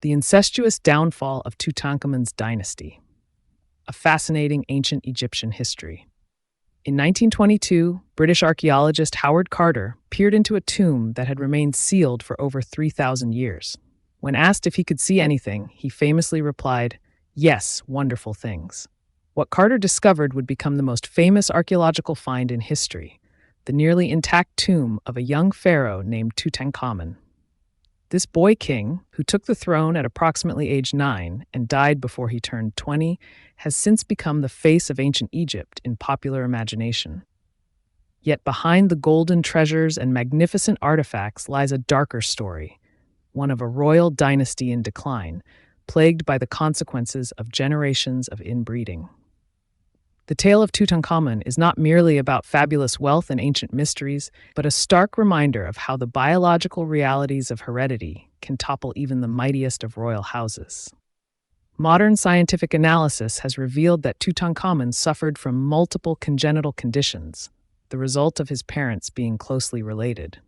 The incestuous downfall of Tutankhamun's dynasty, a fascinating ancient Egyptian history. In 1922, British archaeologist Howard Carter peered into a tomb that had remained sealed for over 3,000 years. When asked if he could see anything, he famously replied, "Yes, wonderful things." What Carter discovered would become the most famous archaeological find in history, the nearly intact tomb of a young pharaoh named Tutankhamun. This boy king, who took the throne at approximately age 9 and died before he turned 20, has since become the face of ancient Egypt in popular imagination. Yet behind the golden treasures and magnificent artifacts lies a darker story, one of a royal dynasty in decline, plagued by the consequences of generations of inbreeding. The tale of Tutankhamun is not merely about fabulous wealth and ancient mysteries, but a stark reminder of how the biological realities of heredity can topple even the mightiest of royal houses. Modern scientific analysis has revealed that Tutankhamun suffered from multiple congenital conditions, the result of his parents being closely related.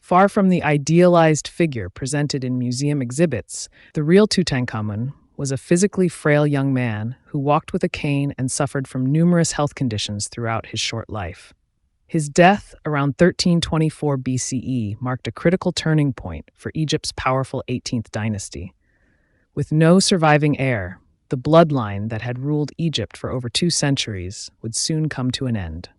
Far from the idealized figure presented in museum exhibits, the real Tutankhamun was a physically frail young man who walked with a cane and suffered from numerous health conditions throughout his short life. His death around 1324 BCE marked a critical turning point for Egypt's powerful 18th dynasty. With no surviving heir, the bloodline that had ruled Egypt for over 2 centuries would soon come to an end.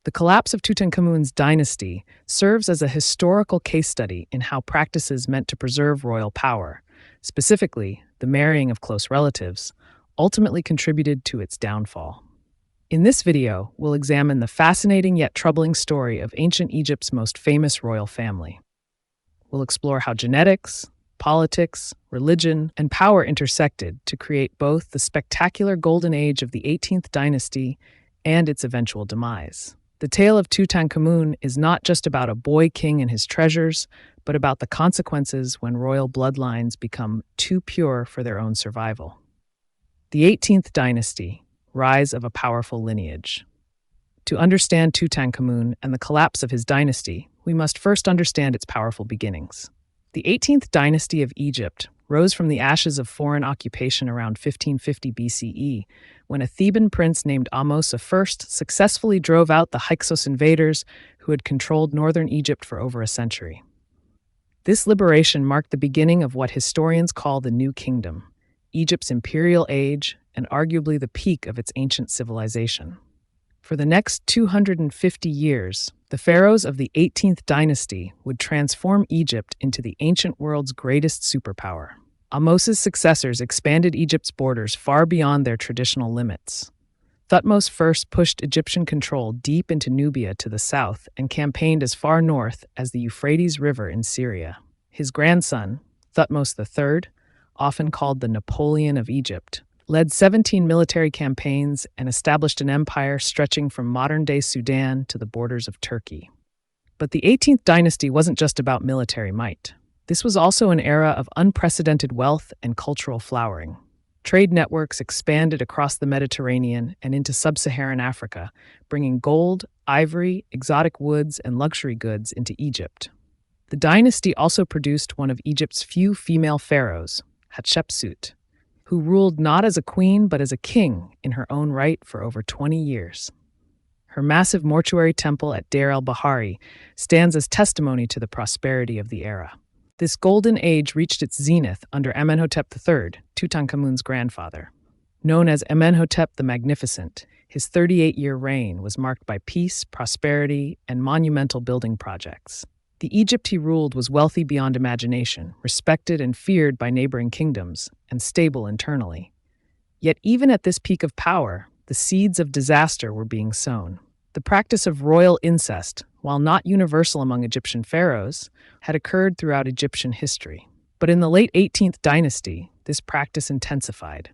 The collapse of Tutankhamun's dynasty serves as a historical case study in how practices meant to preserve royal power, specifically the marrying of close relatives, ultimately contributed to its downfall. In this video, we'll examine the fascinating yet troubling story of ancient Egypt's most famous royal family. We'll explore how genetics, politics, religion, and power intersected to create both the spectacular golden age of the 18th dynasty and its eventual demise. The tale of Tutankhamun is not just about a boy king and his treasures, but about the consequences when royal bloodlines become too pure for their own survival. The 18th dynasty, rise of a powerful lineage. To understand Tutankhamun and the collapse of his dynasty, we must first understand its powerful beginnings. The 18th dynasty of Egypt rose from the ashes of foreign occupation around 1550 BCE, when a Theban prince named Ahmose I successfully drove out the Hyksos invaders who had controlled northern Egypt for over a century. This liberation marked the beginning of what historians call the New Kingdom, Egypt's imperial age and arguably the peak of its ancient civilization. For the next 250 years, the pharaohs of the 18th dynasty would transform Egypt into the ancient world's greatest superpower. Ahmose's successors expanded Egypt's borders far beyond their traditional limits. Thutmose I pushed Egyptian control deep into Nubia to the south and campaigned as far north as the Euphrates River in Syria. His grandson, Thutmose III, often called the Napoleon of Egypt, led 17 military campaigns and established an empire stretching from modern-day Sudan to the borders of Turkey. But the 18th dynasty wasn't just about military might. This was also an era of unprecedented wealth and cultural flowering. Trade networks expanded across the Mediterranean and into sub-Saharan Africa, bringing gold, ivory, exotic woods, and luxury goods into Egypt. The dynasty also produced one of Egypt's few female pharaohs, Hatshepsut, who ruled not as a queen but as a king in her own right for over 20 years. Her massive mortuary temple at Deir el-Bahari stands as testimony to the prosperity of the era. This golden age reached its zenith under Amenhotep III, Tutankhamun's grandfather. Known as Amenhotep the Magnificent, his 38-year reign was marked by peace, prosperity, and monumental building projects. The Egypt he ruled was wealthy beyond imagination, respected and feared by neighboring kingdoms, and stable internally. Yet even at this peak of power, the seeds of disaster were being sown. The practice of royal incest, while not universal among Egyptian pharaohs, had occurred throughout Egyptian history. But in the late 18th dynasty, this practice intensified.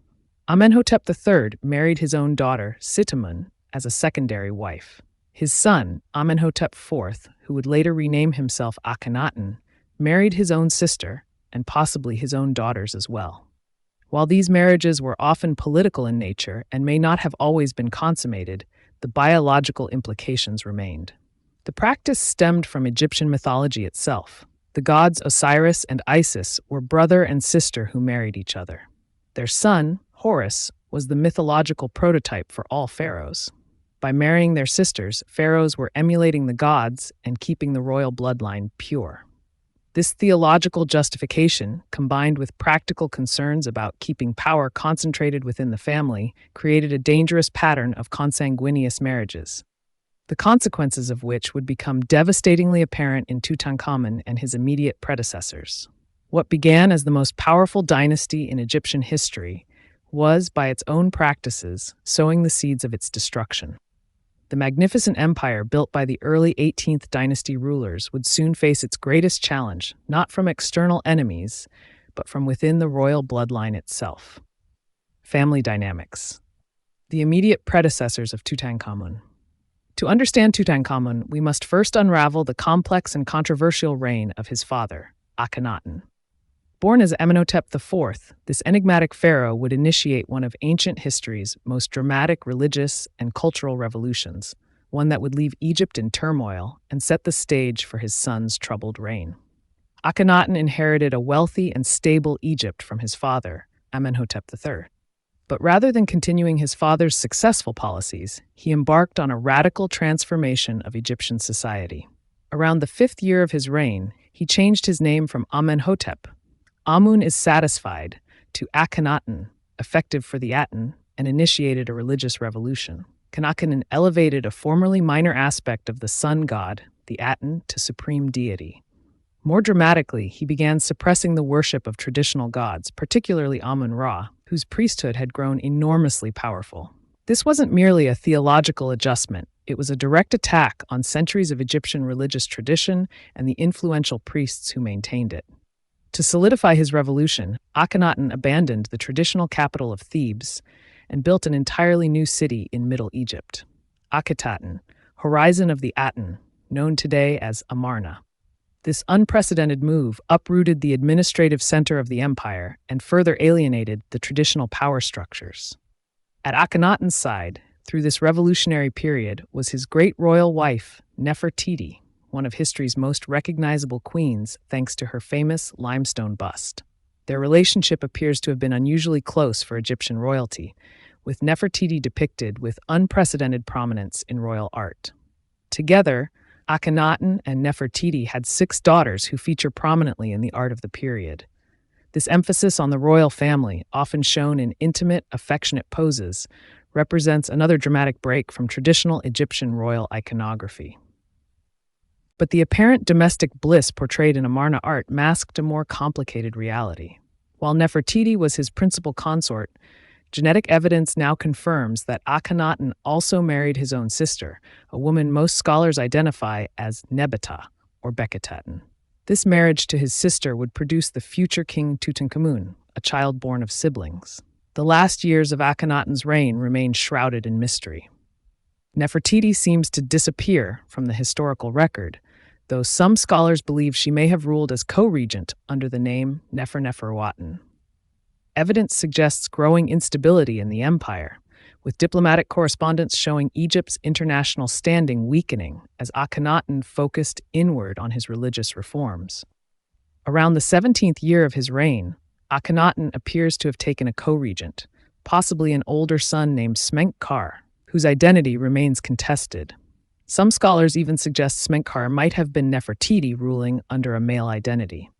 Amenhotep III married his own daughter, Sitamun, as a secondary wife. His son, Amenhotep IV, who would later rename himself Akhenaten, married his own sister, and possibly his own daughters as well. While these marriages were often political in nature and may not have always been consummated, the biological implications remained. The practice stemmed from Egyptian mythology itself. The gods Osiris and Isis were brother and sister who married each other. Their son, Horus, was the mythological prototype for all pharaohs. By marrying their sisters, pharaohs were emulating the gods and keeping the royal bloodline pure. This theological justification, combined with practical concerns about keeping power concentrated within the family, created a dangerous pattern of consanguineous marriages, the consequences of which would become devastatingly apparent in Tutankhamun and his immediate predecessors. What began as the most powerful dynasty in Egyptian history was, by its own practices, sowing the seeds of its destruction. The magnificent empire built by the early 18th dynasty rulers would soon face its greatest challenge, not from external enemies, but from within the royal bloodline itself. Family dynamics. The immediate predecessors of Tutankhamun. To understand Tutankhamun, we must first unravel the complex and controversial reign of his father, Akhenaten. Born as Amenhotep IV, this enigmatic pharaoh would initiate one of ancient history's most dramatic religious and cultural revolutions, one that would leave Egypt in turmoil and set the stage for his son's troubled reign. Akhenaten inherited a wealthy and stable Egypt from his father, Amenhotep III. But rather than continuing his father's successful policies, he embarked on a radical transformation of Egyptian society. Around the 5th year of his reign, he changed his name from Amenhotep, Amun is satisfied, to Akhenaten, effective for the Aten, and initiated a religious revolution. Akhenaten elevated a formerly minor aspect of the sun god, the Aten, to supreme deity. More dramatically, he began suppressing the worship of traditional gods, particularly Amun-Ra, whose priesthood had grown enormously powerful. This wasn't merely a theological adjustment, it was a direct attack on centuries of Egyptian religious tradition and the influential priests who maintained it. To solidify his revolution, Akhenaten abandoned the traditional capital of Thebes and built an entirely new city in Middle Egypt, Akhetaten, horizon of the Aten, known today as Amarna. This unprecedented move uprooted the administrative center of the empire and further alienated the traditional power structures. At Akhenaten's side, through this revolutionary period, was his great royal wife, Nefertiti, one of history's most recognizable queens thanks to her famous limestone bust. Their relationship appears to have been unusually close for Egyptian royalty, with Nefertiti depicted with unprecedented prominence in royal art. Together, Akhenaten and Nefertiti had 6 daughters who feature prominently in the art of the period. This emphasis on the royal family, often shown in intimate, affectionate poses, represents another dramatic break from traditional Egyptian royal iconography. But the apparent domestic bliss portrayed in Amarna art masked a more complicated reality. While Nefertiti was his principal consort, genetic evidence now confirms that Akhenaten also married his own sister, a woman most scholars identify as Nebeta, or Bekhetaten. This marriage to his sister would produce the future King Tutankhamun, a child born of siblings. The last years of Akhenaten's reign remain shrouded in mystery. Nefertiti seems to disappear from the historical record, though some scholars believe she may have ruled as co-regent under the name Neferneferuaten. Evidence suggests growing instability in the empire, with diplomatic correspondence showing Egypt's international standing weakening as Akhenaten focused inward on his religious reforms. Around the 17th year of his reign, Akhenaten appears to have taken a co-regent, possibly an older son named Smenkhkare, whose identity remains contested. Some scholars even suggest Smenkhkare might have been Nefertiti ruling under a male identity.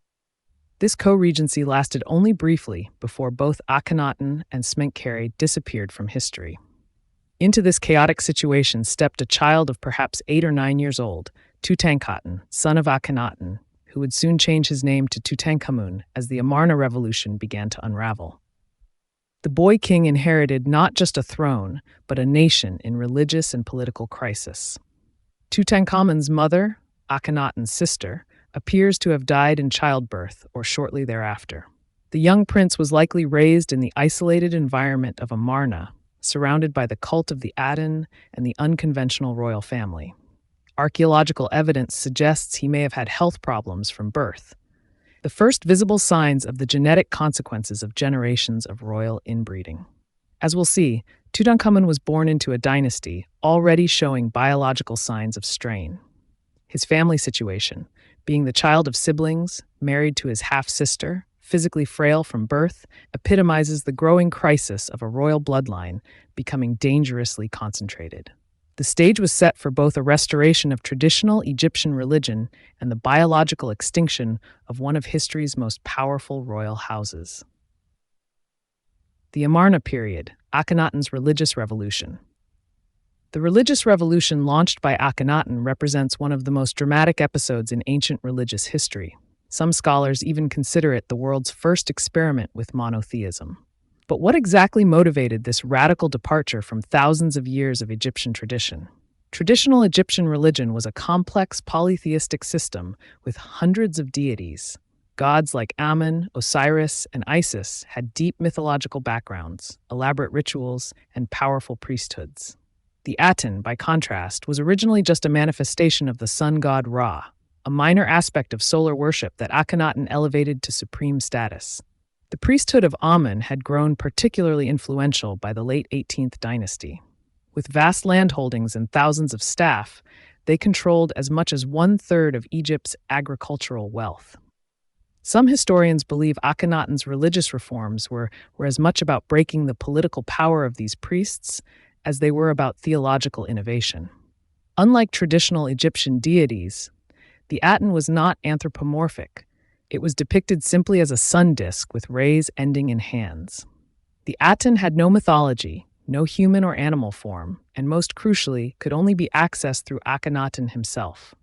This co-regency lasted only briefly before both Akhenaten and Smenkhkare disappeared from history. Into this chaotic situation stepped a child of perhaps 8 or 9 years old, Tutankhamun, son of Akhenaten, who would soon change his name to Tutankhamun as the Amarna revolution began to unravel. The boy king inherited not just a throne, but a nation in religious and political crisis. Tutankhamun's mother, Akhenaten's sister, appears to have died in childbirth or shortly thereafter. The young prince was likely raised in the isolated environment of Amarna, surrounded by the cult of the Aten and the unconventional royal family. Archaeological evidence suggests he may have had health problems from birth, the first visible signs of the genetic consequences of generations of royal inbreeding. As we'll see, Tutankhamun was born into a dynasty already showing biological signs of strain. His family situation, Being the child of siblings, married to his half-sister, physically frail from birth, epitomizes the growing crisis of a royal bloodline becoming dangerously concentrated. The stage was set for both a restoration of traditional Egyptian religion and the biological extinction of one of history's most powerful royal houses. The Amarna period, Akhenaten's religious revolution. The religious revolution launched by Akhenaten represents one of the most dramatic episodes in ancient religious history. Some scholars even consider it the world's first experiment with monotheism. But what exactly motivated this radical departure from thousands of years of Egyptian tradition? Traditional Egyptian religion was a complex polytheistic system with hundreds of deities. Gods like Amun, Osiris, and Isis had deep mythological backgrounds, elaborate rituals, and powerful priesthoods. The Aten, by contrast, was originally just a manifestation of the sun god Ra, a minor aspect of solar worship that Akhenaten elevated to supreme status. The priesthood of Amun had grown particularly influential by the late 18th dynasty. With vast landholdings and thousands of staff, they controlled as much as one-third of Egypt's agricultural wealth. Some historians believe Akhenaten's religious reforms were as much about breaking the political power of these priests as they were about theological innovation. Unlike traditional Egyptian deities, the Aten was not anthropomorphic. It was depicted simply as a sun disk with rays ending in hands. The Aten had no mythology, no human or animal form, and most crucially, could only be accessed through Akhenaten himself.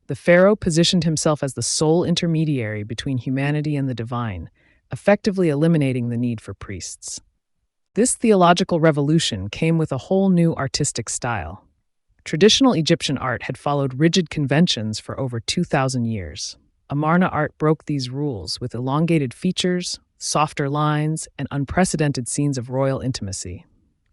The pharaoh positioned himself as the sole intermediary between humanity and the divine, effectively eliminating the need for priests. This theological revolution came with a whole new artistic style. Traditional Egyptian art had followed rigid conventions for over 2,000 years. Amarna art broke these rules with elongated features, softer lines, and unprecedented scenes of royal intimacy.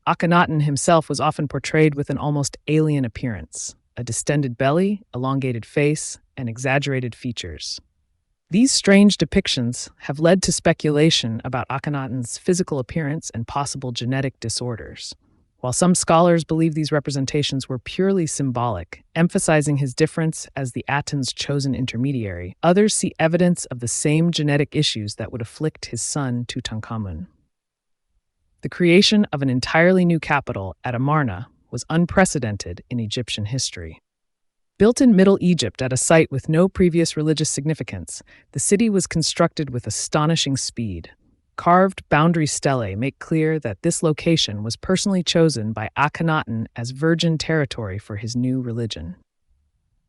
Akhenaten himself was often portrayed with an almost alien appearance, a distended belly, elongated face, and exaggerated features. These strange depictions have led to speculation about Akhenaten's physical appearance and possible genetic disorders. While some scholars believe these representations were purely symbolic, emphasizing his difference as the Aten's chosen intermediary, others see evidence of the same genetic issues that would afflict his son Tutankhamun. The creation of an entirely new capital at Amarna was unprecedented in Egyptian history. Built in Middle Egypt at a site with no previous religious significance, the city was constructed with astonishing speed. Carved boundary stelae make clear that this location was personally chosen by Akhenaten as virgin territory for his new religion.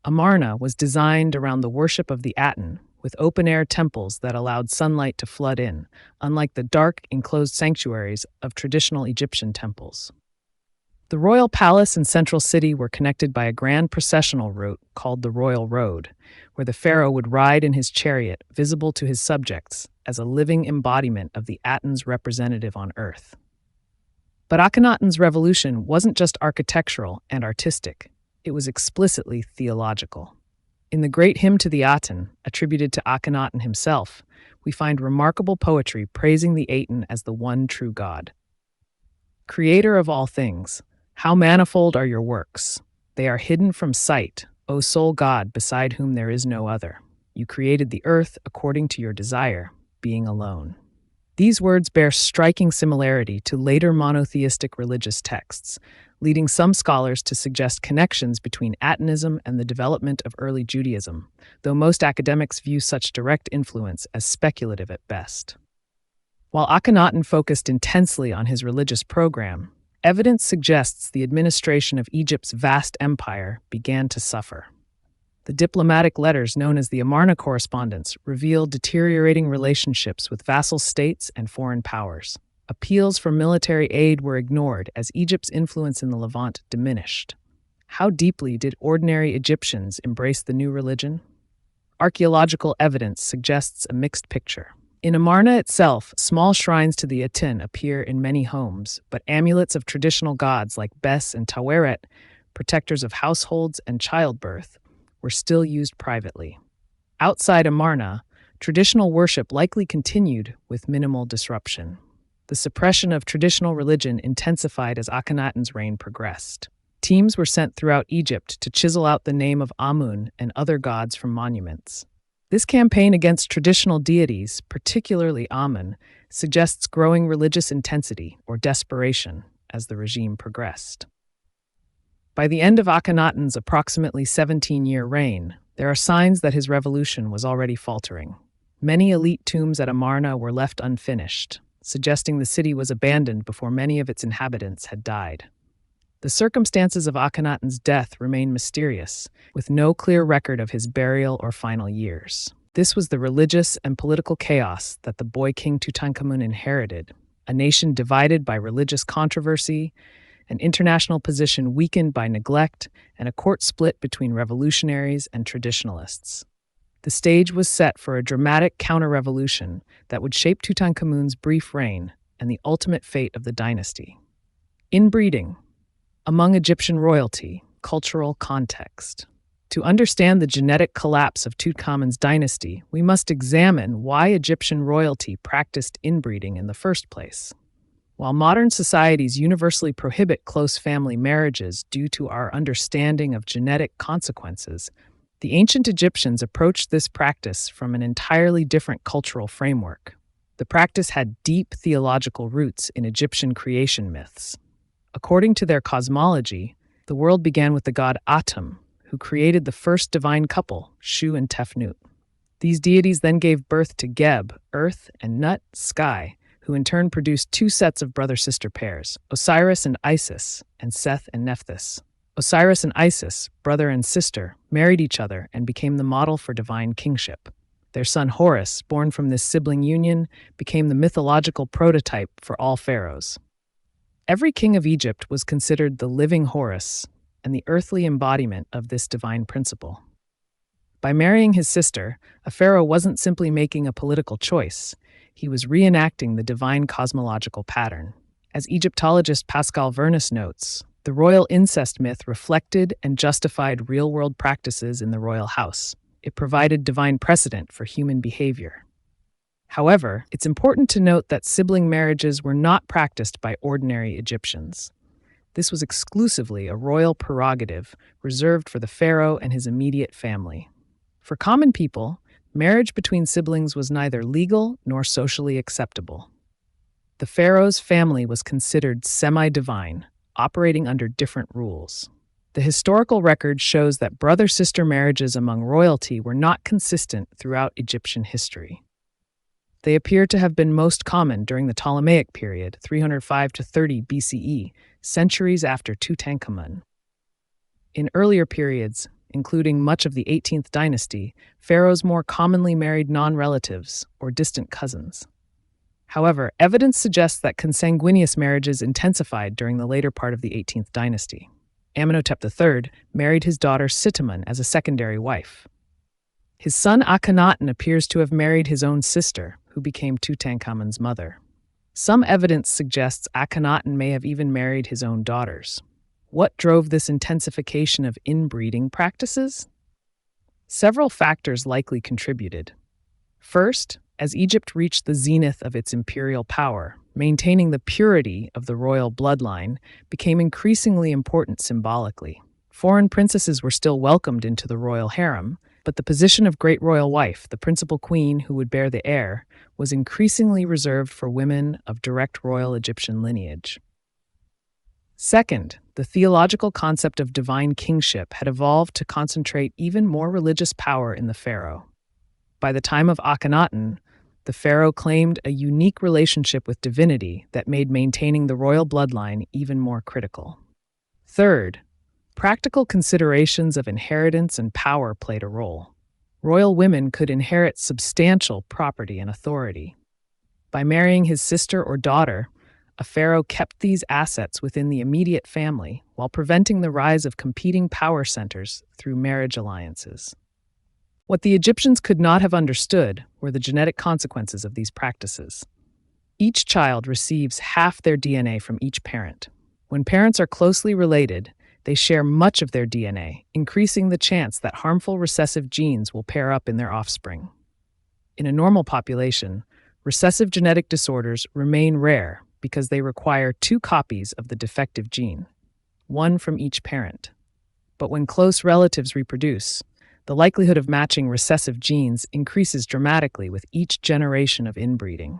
Amarna was designed around the worship of the Aten, with open-air temples that allowed sunlight to flood in, unlike the dark, enclosed sanctuaries of traditional Egyptian temples. The royal palace and central city were connected by a grand processional route called the Royal Road, where the pharaoh would ride in his chariot, visible to his subjects, as a living embodiment of the Aten's representative on earth. But Akhenaten's revolution wasn't just architectural and artistic, it was explicitly theological. In the great hymn to the Aten, attributed to Akhenaten himself, we find remarkable poetry praising the Aten as the one true God. Creator of all things, how manifold are your works! They are hidden from sight, O sole God, beside whom there is no other. You created the earth according to your desire, being alone. These words bear striking similarity to later monotheistic religious texts, leading some scholars to suggest connections between Atenism and the development of early Judaism, though most academics view such direct influence as speculative at best. While Akhenaten focused intensely on his religious program, evidence suggests the administration of Egypt's vast empire began to suffer. The diplomatic letters known as the Amarna Correspondence revealed deteriorating relationships with vassal states and foreign powers. Appeals for military aid were ignored as Egypt's influence in the Levant diminished. How deeply did ordinary Egyptians embrace the new religion? Archaeological evidence suggests a mixed picture. In Amarna itself, small shrines to the Aten appear in many homes, but amulets of traditional gods like Bes and Taweret, protectors of households and childbirth, were still used privately. Outside Amarna, traditional worship likely continued with minimal disruption. The suppression of traditional religion intensified as Akhenaten's reign progressed. Teams were sent throughout Egypt to chisel out the name of Amun and other gods from monuments. This campaign against traditional deities, particularly Amun, suggests growing religious intensity or desperation as the regime progressed. By the end of Akhenaten's approximately 17-year reign, there are signs that his revolution was already faltering. Many elite tombs at Amarna were left unfinished, suggesting the city was abandoned before many of its inhabitants had died. The circumstances of Akhenaten's death remain mysterious, with no clear record of his burial or final years. This was the religious and political chaos that the boy King Tutankhamun inherited, a nation divided by religious controversy, an international position weakened by neglect, and a court split between revolutionaries and traditionalists. The stage was set for a dramatic counter-revolution that would shape Tutankhamun's brief reign and the ultimate fate of the dynasty. Inbreeding. Among Egyptian royalty, cultural context. To understand the genetic collapse of Tutankhamun's dynasty, we must examine why Egyptian royalty practiced inbreeding in the first place. While modern societies universally prohibit close family marriages due to our understanding of genetic consequences, the ancient Egyptians approached this practice from an entirely different cultural framework. The practice had deep theological roots in Egyptian creation myths. According to their cosmology, the world began with the god Atum, who created the first divine couple, Shu and Tefnut. These deities then gave birth to Geb, earth, and Nut, sky, who in turn produced two sets of brother-sister pairs, Osiris and Isis, and Seth and Nephthys. Osiris and Isis, brother and sister, married each other and became the model for divine kingship. Their son Horus, born from this sibling union, became the mythological prototype for all pharaohs. Every king of Egypt was considered the living Horus and the earthly embodiment of this divine principle. By marrying his sister, a pharaoh wasn't simply making a political choice. He was reenacting the divine cosmological pattern. As Egyptologist Pascal Vernus notes, the royal incest myth reflected and justified real-world practices in the royal house. It provided divine precedent for human behavior. However, it's important to note that sibling marriages were not practiced by ordinary Egyptians. This was exclusively a royal prerogative reserved for the pharaoh and his immediate family. For common people, marriage between siblings was neither legal nor socially acceptable. The pharaoh's family was considered semi-divine, operating under different rules. The historical record shows that brother-sister marriages among royalty were not consistent throughout Egyptian history. They appear to have been most common during the Ptolemaic period, 305 to 30 BCE, centuries after Tutankhamun. In earlier periods, including much of the 18th dynasty, pharaohs more commonly married non-relatives or distant cousins. However, evidence suggests that consanguineous marriages intensified during the later part of the 18th dynasty. Amenhotep III married his daughter Sitamun as a secondary wife. His son Akhenaten appears to have married his own sister, who became Tutankhamun's mother. Some evidence suggests Akhenaten may have even married his own daughters. What drove this intensification of inbreeding practices? Several factors likely contributed. First, as Egypt reached the zenith of its imperial power, maintaining the purity of the royal bloodline became increasingly important symbolically. Foreign princesses were still welcomed into the royal harem, but the position of great royal wife, the principal queen who would bear the heir, was increasingly reserved for women of direct royal Egyptian lineage. Second, the theological concept of divine kingship had evolved to concentrate even more religious power in the pharaoh. By the time of Akhenaten, the pharaoh claimed a unique relationship with divinity that made maintaining the royal bloodline even more critical. Third, practical considerations of inheritance and power played a role. Royal women could inherit substantial property and authority. By marrying his sister or daughter, a pharaoh kept these assets within the immediate family while preventing the rise of competing power centers through marriage alliances. What the Egyptians could not have understood were the genetic consequences of these practices. Each child receives half their DNA from each parent. When parents are closely related, they share much of their DNA, increasing the chance that harmful recessive genes will pair up in their offspring. In a normal population, recessive genetic disorders remain rare because they require two copies of the defective gene. one from each parent. But when close relatives reproduce, the likelihood of matching recessive genes increases dramatically with each generation of inbreeding.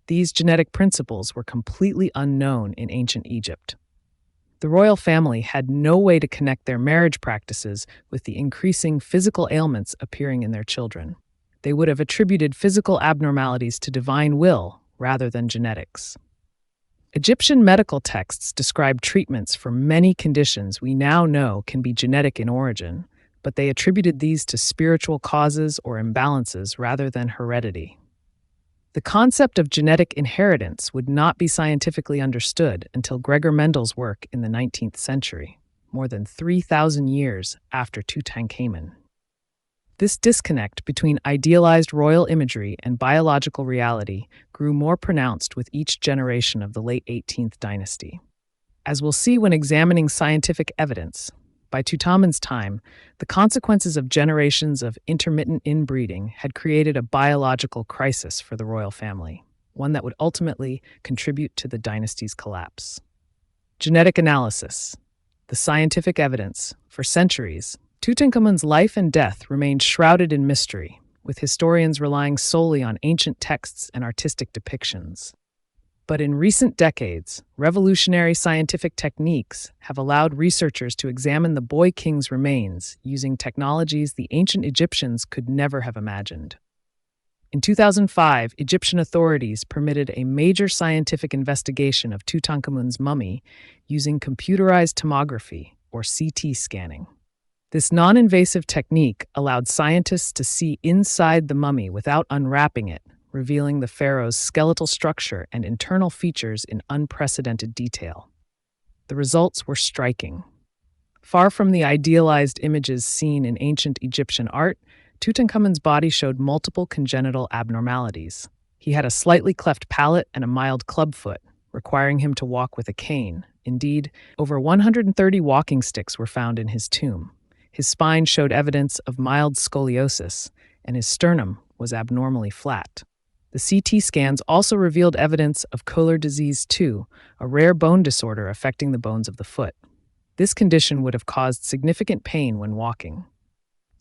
These genetic principles were completely unknown in ancient Egypt. The royal family had no way to connect their marriage practices with the increasing physical ailments appearing in their children. They would have attributed physical abnormalities to divine will rather than genetics. Egyptian medical texts describe treatments for many conditions we now know can be genetic in origin, but they attributed these to spiritual causes or imbalances rather than heredity. The concept of genetic inheritance would not be scientifically understood until Gregor Mendel's work in the 19th century, more than 3,000 years after Tutankhamun. This disconnect between idealized royal imagery and biological reality grew more pronounced with each generation of the late 18th dynasty. As we'll see when examining scientific evidence, by Tutankhamun's time, the consequences of generations of intermittent inbreeding had created a biological crisis for the royal family, one that would ultimately contribute to the dynasty's collapse. Genetic analysis. The scientific evidence, for centuries, Tutankhamun's life and death remained shrouded in mystery, with historians relying solely on ancient texts and artistic depictions. But in recent decades, revolutionary scientific techniques have allowed researchers to examine the boy king's remains using technologies the ancient Egyptians could never have imagined. In 2005, Egyptian authorities permitted a major scientific investigation of Tutankhamun's mummy using computerized tomography, or CT scanning. This non-invasive technique allowed scientists to see inside the mummy without unwrapping it, revealing the pharaoh's skeletal structure and internal features in unprecedented detail. The results were striking. Far from the idealized images seen in ancient Egyptian art, Tutankhamun's body showed multiple congenital abnormalities. He had a slightly cleft palate and a mild clubfoot, requiring him to walk with a cane. Indeed, over 130 walking sticks were found in his tomb. His spine showed evidence of mild scoliosis, and his sternum was abnormally flat. The CT scans also revealed evidence of Koehler disease 2, a rare bone disorder affecting the bones of the foot. This condition would have caused significant pain when walking.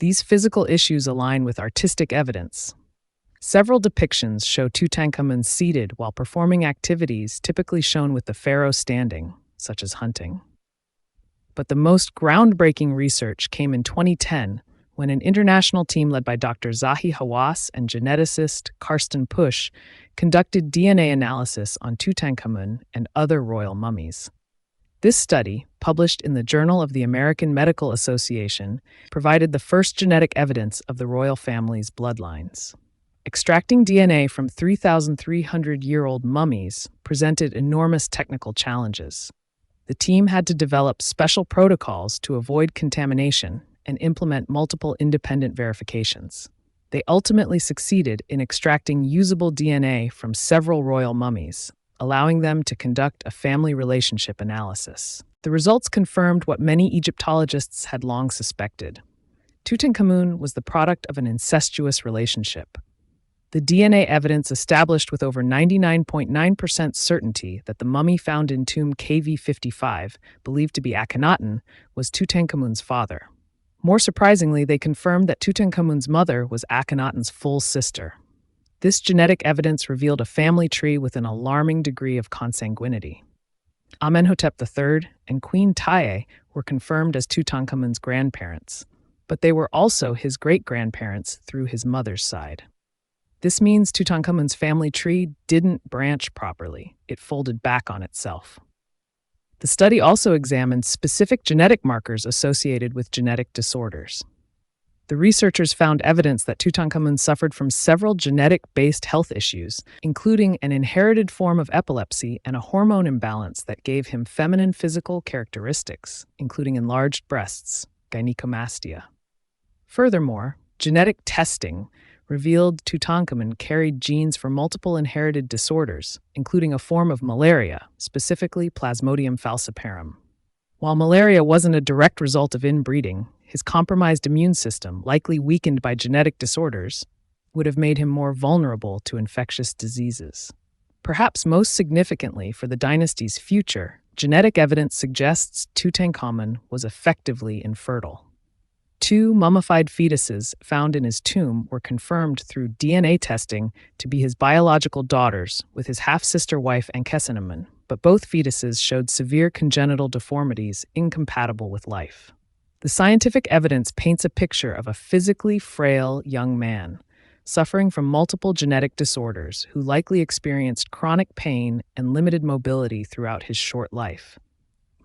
These physical issues align with artistic evidence. Several depictions show Tutankhamun seated while performing activities typically shown with the pharaoh standing, such as hunting. But the most groundbreaking research came in 2010 when an international team led by Dr. Zahi Hawass and geneticist Karsten Pusch conducted DNA analysis on Tutankhamun and other royal mummies. This study, published in the Journal of the American Medical Association, provided the first genetic evidence of the royal family's bloodlines. Extracting DNA from 3,300-year-old mummies presented enormous technical challenges. The team had to develop special protocols to avoid contamination and implement multiple independent verifications. They ultimately succeeded in extracting usable DNA from several royal mummies, allowing them to conduct a family relationship analysis. The results confirmed what many Egyptologists had long suspected. Tutankhamun was the product of an incestuous relationship. The DNA evidence established with over 99.9% certainty that the mummy found in tomb KV55, believed to be Akhenaten, was Tutankhamun's father. More surprisingly, they confirmed that Tutankhamun's mother was Akhenaten's full sister. This genetic evidence revealed a family tree with an alarming degree of consanguinity. Amenhotep III and Queen Tiye were confirmed as Tutankhamun's grandparents, but they were also his great-grandparents through his mother's side. This means Tutankhamun's family tree didn't branch properly. It folded back on itself. The study also examined specific genetic markers associated with genetic disorders. The researchers found evidence that Tutankhamun suffered from several genetic-based health issues, including an inherited form of epilepsy and a hormone imbalance that gave him feminine physical characteristics, including enlarged breasts, gynecomastia. Furthermore, genetic testing revealed Tutankhamun carried genes for multiple inherited disorders, including a form of malaria, specifically Plasmodium falciparum. While malaria wasn't a direct result of inbreeding, his compromised immune system, likely weakened by genetic disorders, would have made him more vulnerable to infectious diseases. Perhaps most significantly for the dynasty's future, Genetic evidence suggests Tutankhamun was effectively infertile. Two mummified fetuses found in his tomb were confirmed through DNA testing to be his biological daughters with his half-sister wife Ankhesenamun, but both fetuses showed severe congenital deformities incompatible with life. The scientific evidence paints a picture of a physically frail young man, suffering from multiple genetic disorders who likely experienced chronic pain and limited mobility throughout his short life.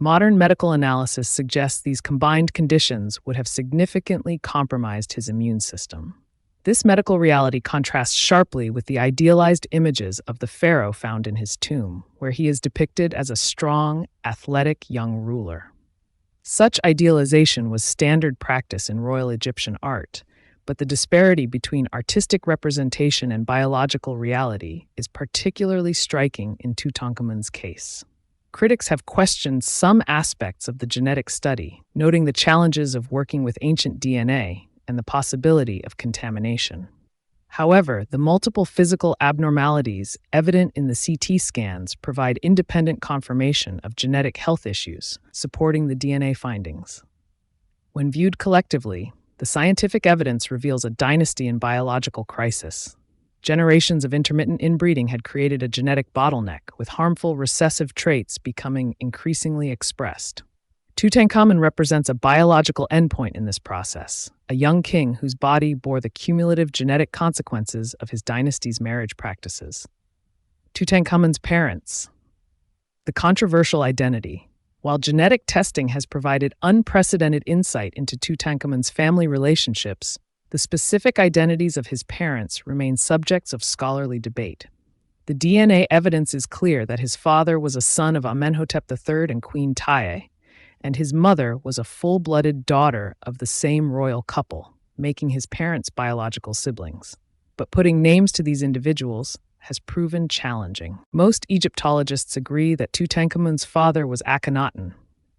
Modern medical analysis suggests these combined conditions would have significantly compromised his immune system. This medical reality contrasts sharply with the idealized images of the pharaoh found in his tomb, where he is depicted as a strong, athletic young ruler. Such idealization was standard practice in royal Egyptian art, but the disparity between artistic representation and biological reality is particularly striking in Tutankhamun's case. Critics have questioned some aspects of the genetic study, noting the challenges of working with ancient DNA and the possibility of contamination. However, the multiple physical abnormalities evident in the CT scans provide independent confirmation of genetic health issues, supporting the DNA findings. When viewed collectively, the scientific evidence reveals a dynasty in biological crisis. Generations of intermittent inbreeding had created a genetic bottleneck, with harmful recessive traits becoming increasingly expressed. Tutankhamun represents a biological endpoint in this process, a young king whose body bore the cumulative genetic consequences of his dynasty's marriage practices. Tutankhamun's parents. The controversial identity. While genetic testing has provided unprecedented insight into Tutankhamun's family relationships, the specific identities of his parents remain subjects of scholarly debate. The DNA evidence is clear that his father was a son of Amenhotep III and Queen Tiye, and his mother was a full-blooded daughter of the same royal couple, making his parents biological siblings. But putting names to these individuals has proven challenging. Most Egyptologists agree that Tutankhamun's father was Akhenaten.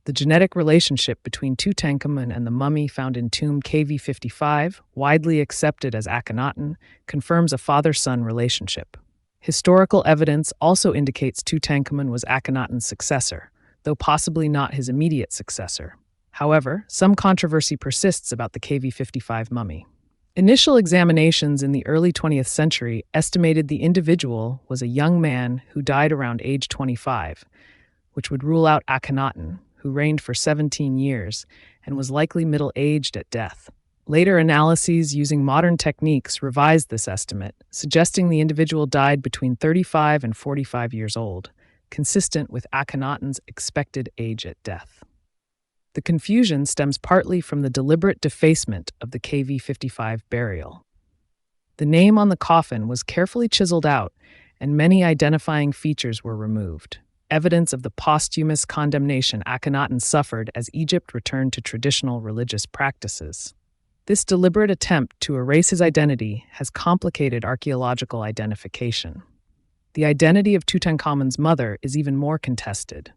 The genetic relationship between Tutankhamun and the mummy found in tomb KV55, widely accepted as Akhenaten, confirms a father-son relationship. Historical evidence also indicates Tutankhamun was Akhenaten's successor, though possibly not his immediate successor. However, some controversy persists about the KV55 mummy. Initial examinations in the early 20th century estimated the individual was a young man who died around age 25, which would rule out Akhenaten, who reigned for 17 years and was likely middle-aged at death. Later analyses using modern techniques revised this estimate, suggesting the individual died between 35 and 45 years old, consistent with Akhenaten's expected age at death. The confusion stems partly from the deliberate defacement of the KV55 burial. The name on the coffin was carefully chiseled out, and many identifying features were removed, evidence of the posthumous condemnation Akhenaten suffered as Egypt returned to traditional religious practices. This deliberate attempt to erase his identity has complicated archaeological identification. The identity of Tutankhamun's mother is even more contested.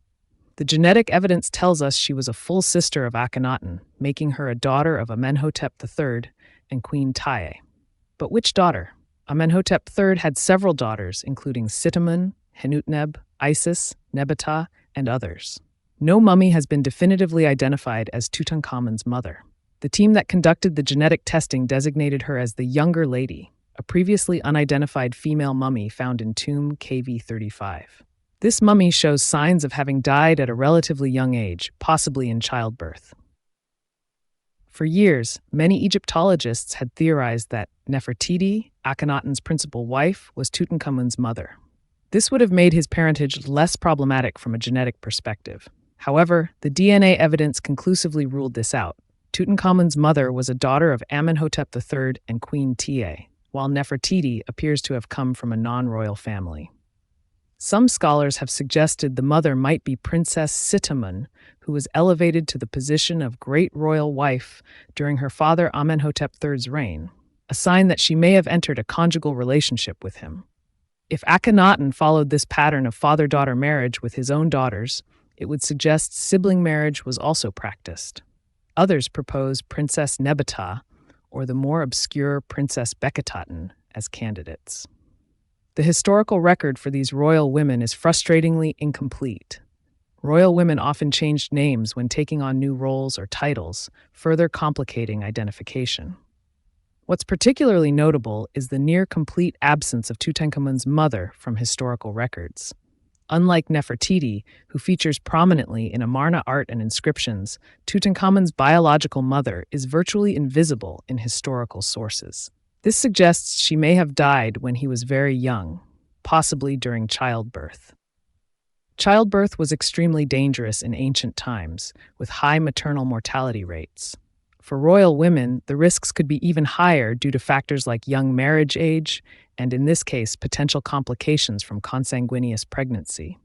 The genetic evidence tells us she was a full sister of Akhenaten, making her a daughter of Amenhotep III and Queen Tiye. But which daughter? Amenhotep III had several daughters, including Sitamun, Henutneb, Isis, Nebeta, and others. No mummy has been definitively identified as Tutankhamun's mother. The team that conducted the genetic testing designated her as the Younger Lady, a previously unidentified female mummy found in tomb KV35. This mummy shows signs of having died at a relatively young age, possibly in childbirth. For years, many Egyptologists had theorized that Nefertiti, Akhenaten's principal wife, was Tutankhamun's mother. This would have made his parentage less problematic from a genetic perspective. However, the DNA evidence conclusively ruled this out. Tutankhamun's mother was a daughter of Amenhotep III and Queen Tiye, while Nefertiti appears to have come from a non-royal family. Some scholars have suggested the mother might be Princess Sitamun, who was elevated to the position of great royal wife during her father Amenhotep III's reign, a sign that she may have entered a conjugal relationship with him. If Akhenaten followed this pattern of father-daughter marriage with his own daughters, it would suggest sibling marriage was also practiced. Others propose Princess Nebeta or the more obscure Princess Bekhetaten as candidates. The historical record for these royal women is frustratingly incomplete. Royal women often changed names when taking on new roles or titles, further complicating identification. What's particularly notable is the near-complete absence of Tutankhamun's mother from historical records. Unlike Nefertiti, who features prominently in Amarna art and inscriptions, Tutankhamun's biological mother is virtually invisible in historical sources. This suggests she may have died when he was very young, possibly during childbirth. Childbirth was extremely dangerous in ancient times, with high maternal mortality rates. For royal women, the risks could be even higher due to factors like young marriage age and, in this case, potential complications from consanguineous pregnancy.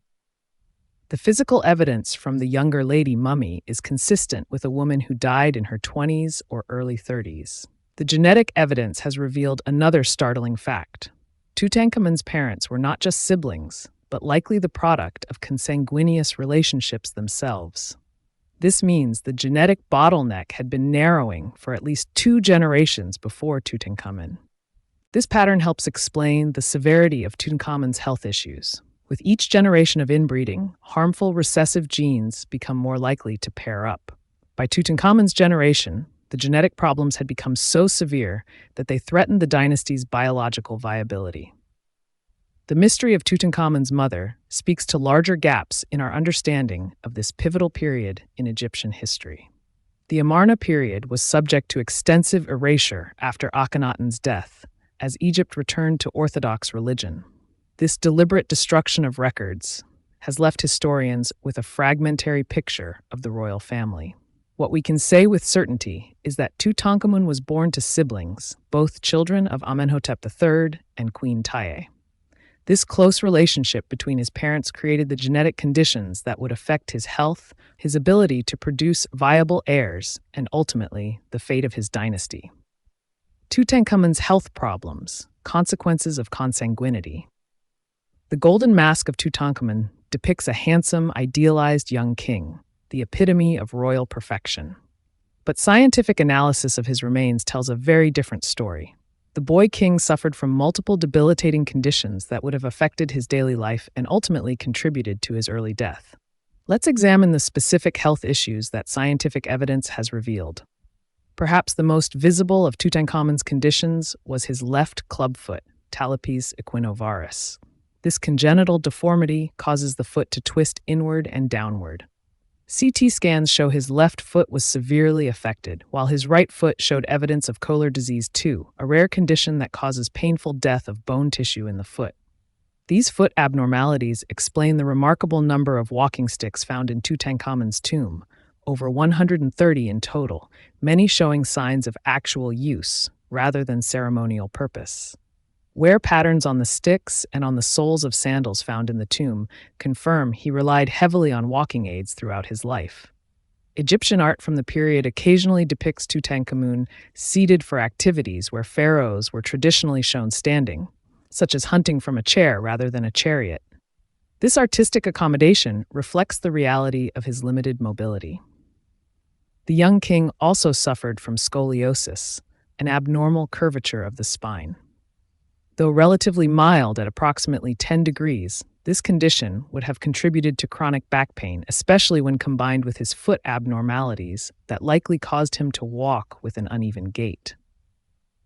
The physical evidence from the younger lady mummy is consistent with a woman who died in her 20s or early 30s. The genetic evidence has revealed another startling fact. Tutankhamun's parents were not just siblings, but likely the product of consanguineous relationships themselves. This means the genetic bottleneck had been narrowing for at least 2 generations before Tutankhamun. This pattern helps explain the severity of Tutankhamun's health issues. With each generation of inbreeding, harmful recessive genes become more likely to pair up. By Tutankhamun's generation, the genetic problems had become so severe that they threatened the dynasty's biological viability. The mystery of Tutankhamun's mother speaks to larger gaps in our understanding of this pivotal period in Egyptian history. The Amarna period was subject to extensive erasure after Akhenaten's death, as Egypt returned to Orthodox religion. This deliberate destruction of records has left historians with a fragmentary picture of the royal family. What we can say with certainty is that Tutankhamun was born to siblings, both children of Amenhotep III and Queen Tiye. This close relationship between his parents created the genetic conditions that would affect his health, his ability to produce viable heirs, and ultimately, the fate of his dynasty. Tutankhamun's health problems, consequences of consanguinity. The golden mask of Tutankhamun depicts a handsome, idealized young king, the epitome of royal perfection. But scientific analysis of his remains tells a very different story. The boy king suffered from multiple debilitating conditions that would have affected his daily life and ultimately contributed to his early death. Let's examine the specific health issues that scientific evidence has revealed. Perhaps the most visible of Tutankhamun's conditions was his left clubfoot, talipes equinovarus. This congenital deformity causes the foot to twist inward and downward. CT scans show his left foot was severely affected, while his right foot showed evidence of Koehler disease 2, a rare condition that causes painful death of bone tissue in the foot. These foot abnormalities explain the remarkable number of walking sticks found in Tutankhamun's tomb, over 130 in total, many showing signs of actual use rather than ceremonial purpose. Wear patterns on the sticks and on the soles of sandals found in the tomb confirm he relied heavily on walking aids throughout his life. Egyptian art from the period occasionally depicts Tutankhamun seated for activities where pharaohs were traditionally shown standing, such as hunting from a chair rather than a chariot. This artistic accommodation reflects the reality of his limited mobility. The young king also suffered from scoliosis, an abnormal curvature of the spine. Though relatively mild at approximately 10 degrees, this condition would have contributed to chronic back pain, especially when combined with his foot abnormalities that likely caused him to walk with an uneven gait.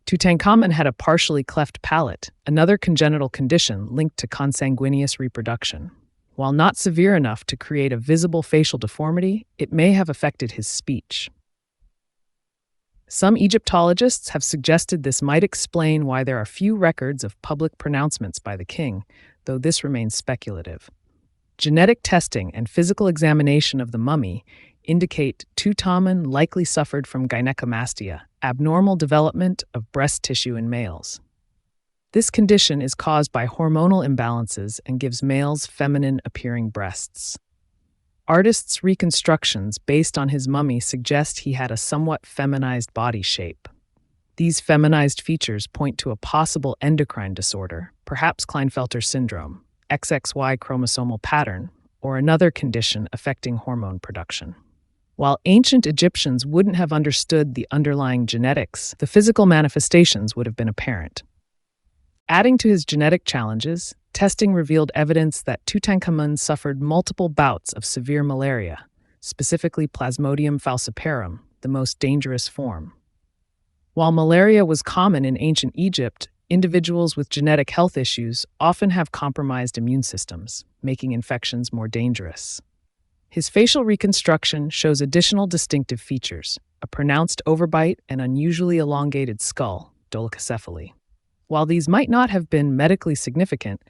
Tutankhamun had a partially cleft palate, another congenital condition linked to consanguineous reproduction. While not severe enough to create a visible facial deformity, it may have affected his speech. Some Egyptologists have suggested this might explain why there are few records of public pronouncements by the king, though this remains speculative. Genetic testing and physical examination of the mummy indicate Tutankhamun likely suffered from gynecomastia, abnormal development of breast tissue in males. This condition is caused by hormonal imbalances and gives males feminine-appearing breasts. Artists' reconstructions based on his mummy suggest he had a somewhat feminized body shape. These feminized features point to a possible endocrine disorder, perhaps Klinefelter syndrome, XXY chromosomal pattern, or another condition affecting hormone production. While ancient Egyptians wouldn't have understood the underlying genetics, the physical manifestations would have been apparent. Adding to his genetic challenges, Testing revealed evidence that Tutankhamun suffered multiple bouts of severe malaria, specifically Plasmodium falciparum, the most dangerous form. While malaria was common in ancient Egypt, individuals with genetic health issues often have compromised immune systems, making infections more dangerous. His facial reconstruction shows additional distinctive features: a pronounced overbite and unusually elongated skull, dolichocephaly. While these might not have been medically significant,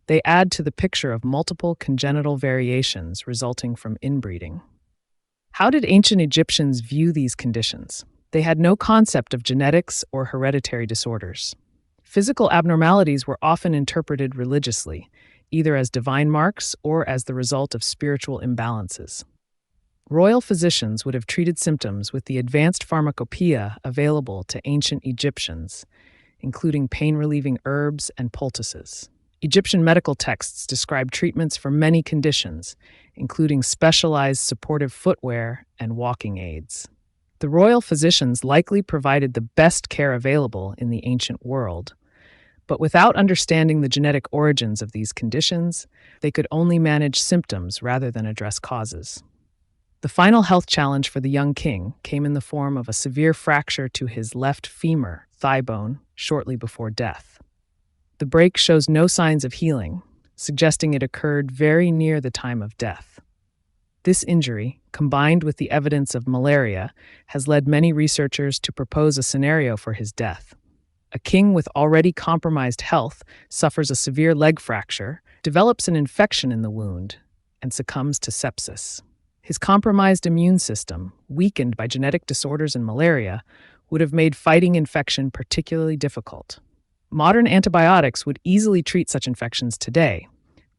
they add to the picture of multiple congenital variations resulting from inbreeding. How did ancient Egyptians view these conditions? They had no concept of genetics or hereditary disorders. Physical abnormalities were often interpreted religiously, either as divine marks or as the result of spiritual imbalances. Royal physicians would have treated symptoms with the advanced pharmacopoeia available to ancient Egyptians, including pain-relieving herbs and poultices. Egyptian medical texts describe treatments for many conditions, including specialized supportive footwear and walking aids. The royal physicians likely provided the best care available in the ancient world, but without understanding the genetic origins of these conditions, they could only manage symptoms rather than address causes. The final health challenge for the young king came in the form of a severe fracture to his left femur, thigh bone, shortly before death. The break shows no signs of healing, suggesting it occurred very near the time of death. This injury, combined with the evidence of malaria, has led many researchers to propose a scenario for his death. A king with already compromised health suffers a severe leg fracture, develops an infection in the wound, and succumbs to sepsis. His compromised immune system, weakened by genetic disorders and malaria, would have made fighting infection particularly difficult. Modern antibiotics would easily treat such infections today,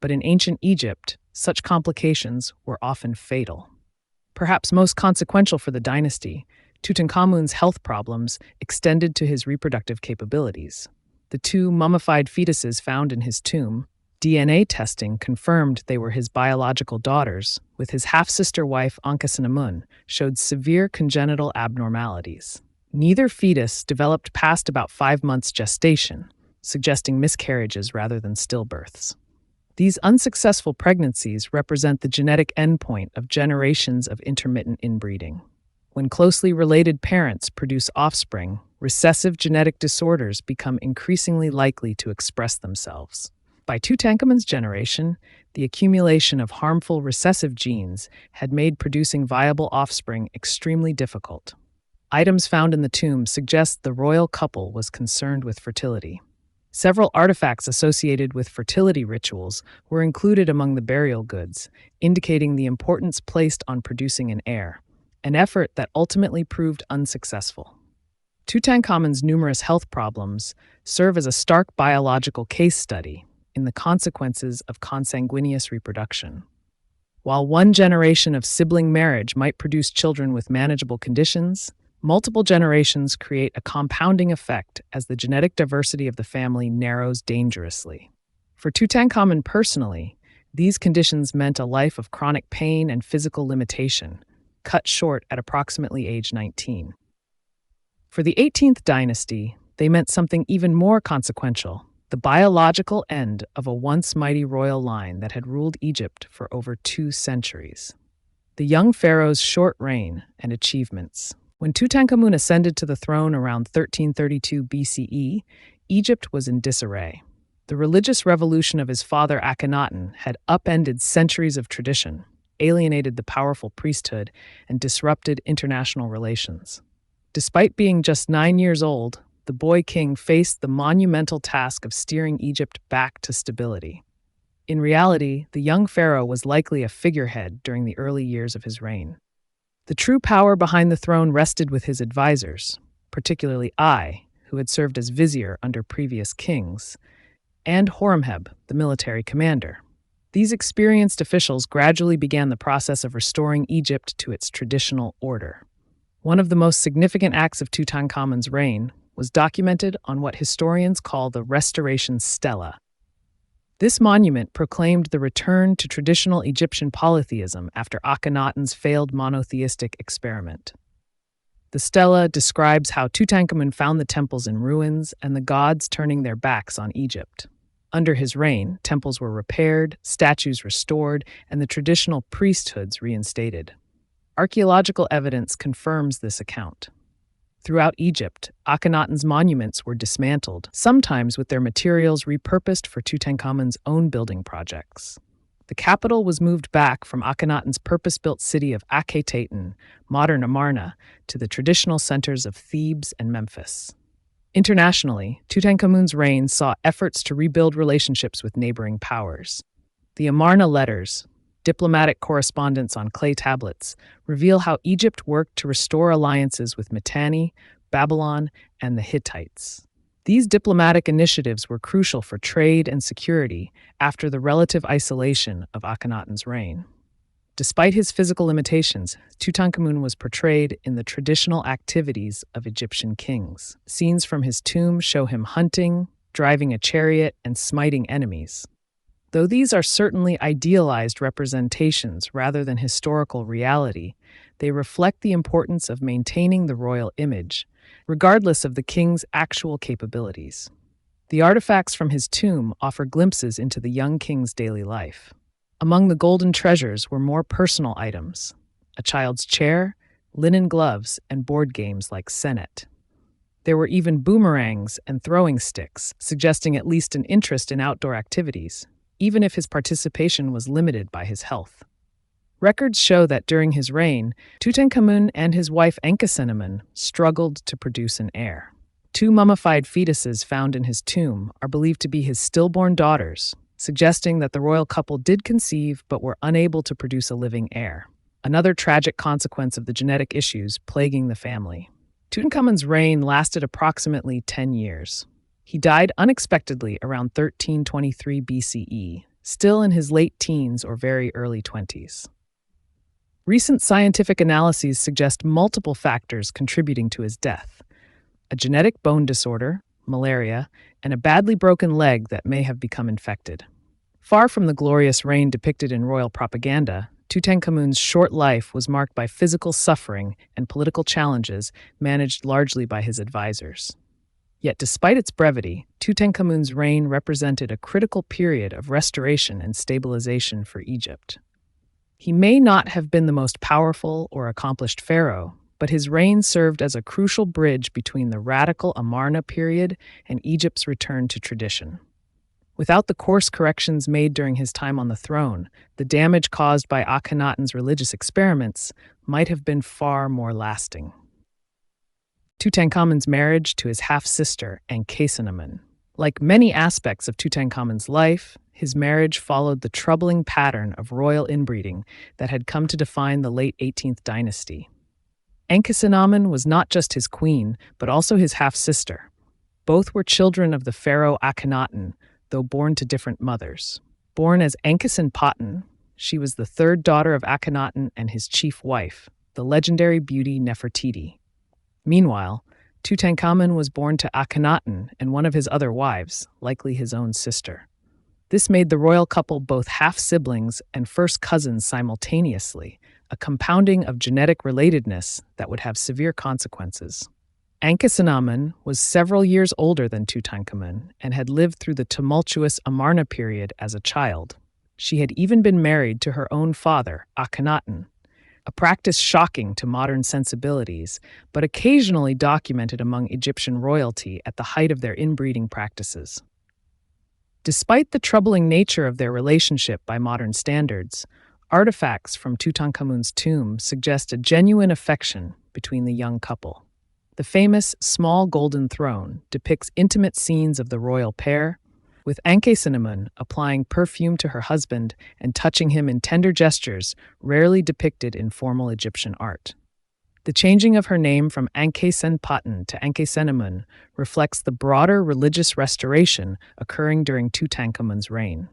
but in ancient Egypt, such complications were often fatal. Perhaps most consequential for the dynasty, Tutankhamun's health problems extended to his reproductive capabilities. The two mummified fetuses found in his tomb, DNA testing confirmed they were his biological daughters, with his half-sister wife Ankhesenamun, showed severe congenital abnormalities. Neither fetus developed past about 5 months gestation, suggesting miscarriages rather than stillbirths. These unsuccessful pregnancies represent the genetic endpoint of generations of intermittent inbreeding. When closely related parents produce offspring, recessive genetic disorders become increasingly likely to express themselves. By Tutankhamun's generation, the accumulation of harmful recessive genes had made producing viable offspring extremely difficult. Items found in the tomb suggest the royal couple was concerned with fertility. Several artifacts associated with fertility rituals were included among the burial goods, indicating the importance placed on producing an heir, an effort that ultimately proved unsuccessful. Tutankhamun's numerous health problems serve as a stark biological case study in the consequences of consanguineous reproduction. While one generation of sibling marriage might produce children with manageable conditions, multiple generations create a compounding effect as the genetic diversity of the family narrows dangerously. For Tutankhamun personally, these conditions meant a life of chronic pain and physical limitation, cut short at approximately age 19. For the 18th dynasty, they meant something even more consequential: the biological end of a once mighty royal line that had ruled Egypt for over 2 centuries. The young pharaoh's short reign and achievements. When Tutankhamun ascended to the throne around 1332 BCE, Egypt was in disarray. The religious revolution of his father Akhenaten had upended centuries of tradition, alienated the powerful priesthood, and disrupted international relations. Despite being just 9 years old, the boy king faced the monumental task of steering Egypt back to stability. In reality, the young pharaoh was likely a figurehead during the early years of his reign. The true power behind the throne rested with his advisors, particularly Ai, who had served as vizier under previous kings, and Horemheb, the military commander. These experienced officials gradually began the process of restoring Egypt to its traditional order. One of the most significant acts of Tutankhamun's reign was documented on what historians call the Restoration Stela. This monument proclaimed the return to traditional Egyptian polytheism after Akhenaten's failed monotheistic experiment. The stela describes how Tutankhamun found the temples in ruins and the gods turning their backs on Egypt. Under his reign, temples were repaired, statues restored, and the traditional priesthoods reinstated. Archaeological evidence confirms this account. Throughout Egypt, Akhenaten's monuments were dismantled, sometimes with their materials repurposed for Tutankhamun's own building projects. The capital was moved back from Akhenaten's purpose-built city of Akhetaten, modern Amarna, to the traditional centers of Thebes and Memphis. Internationally, Tutankhamun's reign saw efforts to rebuild relationships with neighboring powers. The Amarna letters, diplomatic correspondence on clay tablets, reveal how Egypt worked to restore alliances with Mitanni, Babylon, and the Hittites. These diplomatic initiatives were crucial for trade and security after the relative isolation of Akhenaten's reign. Despite his physical limitations, Tutankhamun was portrayed in the traditional activities of Egyptian kings. Scenes from his tomb show him hunting, driving a chariot, and smiting enemies. Though these are certainly idealized representations rather than historical reality, they reflect the importance of maintaining the royal image, regardless of the king's actual capabilities. The artifacts from his tomb offer glimpses into the young king's daily life. Among the golden treasures were more personal items: a child's chair, linen gloves, and board games like Senet. There were even boomerangs and throwing sticks, suggesting at least an interest in outdoor activities, even if his participation was limited by his health. Records show that during his reign, Tutankhamun and his wife Enkisenamun struggled to produce an heir. 2 mummified fetuses found in his tomb are believed to be his stillborn daughters, suggesting that the royal couple did conceive but were unable to produce a living heir, another tragic consequence of the genetic issues plaguing the family. Tutankhamun's reign lasted approximately 10 years. He died unexpectedly around 1323 BCE, still in his late teens or very early 20s. Recent scientific analyses suggest multiple factors contributing to his death: a genetic bone disorder, malaria, and a badly broken leg that may have become infected. Far from the glorious reign depicted in royal propaganda, Tutankhamun's short life was marked by physical suffering and political challenges managed largely by his advisors. Yet despite its brevity, Tutankhamun's reign represented a critical period of restoration and stabilization for Egypt. He may not have been the most powerful or accomplished pharaoh, but his reign served as a crucial bridge between the radical Amarna period and Egypt's return to tradition. Without the course corrections made during his time on the throne, the damage caused by Akhenaten's religious experiments might have been far more lasting. Tutankhamun's marriage to his half-sister, Enkisenamun. Like many aspects of Tutankhamun's life, his marriage followed the troubling pattern of royal inbreeding that had come to define the late 18th dynasty. Enkisenamun was not just his queen, but also his half-sister. Both were children of the pharaoh Akhenaten, though born to different mothers. Born as Enkisenpotun, she was the third daughter of Akhenaten and his chief wife, the legendary beauty Nefertiti. Meanwhile, Tutankhamun was born to Akhenaten and one of his other wives, likely his own sister. This made the royal couple both half-siblings and first cousins simultaneously, a compounding of genetic relatedness that would have severe consequences. Enkisenamun was several years older than Tutankhamun and had lived through the tumultuous Amarna period as a child. She had even been married to her own father, Akhenaten, a practice shocking to modern sensibilities, but occasionally documented among Egyptian royalty at the height of their inbreeding practices. Despite the troubling nature of their relationship by modern standards, artifacts from Tutankhamun's tomb suggest a genuine affection between the young couple. The famous small golden throne depicts intimate scenes of the royal pair, with Enkisenamun applying perfume to her husband and touching him in tender gestures rarely depicted in formal Egyptian art. The changing of her name from Enkisenpotun to Enkisenamun reflects the broader religious restoration occurring during Tutankhamun's reign.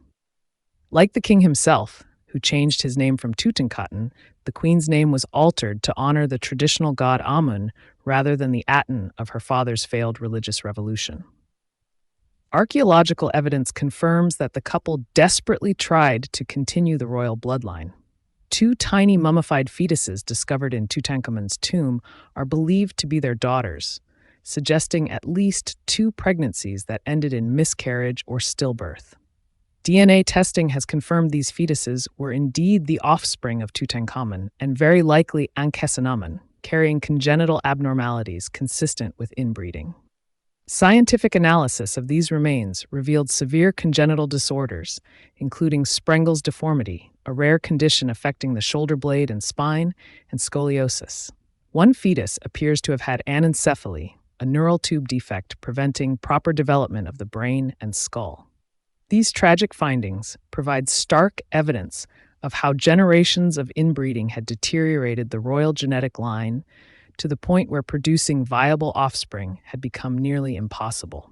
Like the king himself, who changed his name from Tutankhaten, the queen's name was altered to honor the traditional god Amun rather than the Aten of her father's failed religious revolution. Archaeological evidence confirms that the couple desperately tried to continue the royal bloodline. 2 tiny mummified fetuses discovered in Tutankhamun's tomb are believed to be their daughters, suggesting at least 2 pregnancies that ended in miscarriage or stillbirth. DNA testing has confirmed these fetuses were indeed the offspring of Tutankhamun and very likely Ankhesenamun, carrying congenital abnormalities consistent with inbreeding. Scientific analysis of these remains revealed severe congenital disorders, including Sprengel's deformity, a rare condition affecting the shoulder blade and spine, and scoliosis. One fetus appears to have had anencephaly, a neural tube defect preventing proper development of the brain and skull. These tragic findings provide stark evidence of how generations of inbreeding had deteriorated the royal genetic line to the point where producing viable offspring had become nearly impossible.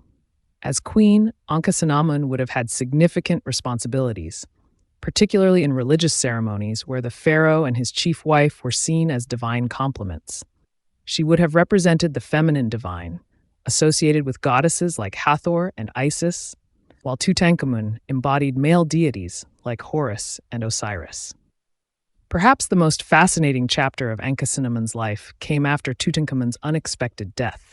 As queen, Ankhesenamun would have had significant responsibilities, particularly in religious ceremonies where the pharaoh and his chief wife were seen as divine complements. She would have represented the feminine divine, associated with goddesses like Hathor and Isis, while Tutankhamun embodied male deities like Horus and Osiris. Perhaps the most fascinating chapter of Ankhesenamun's life came after Tutankhamun's unexpected death.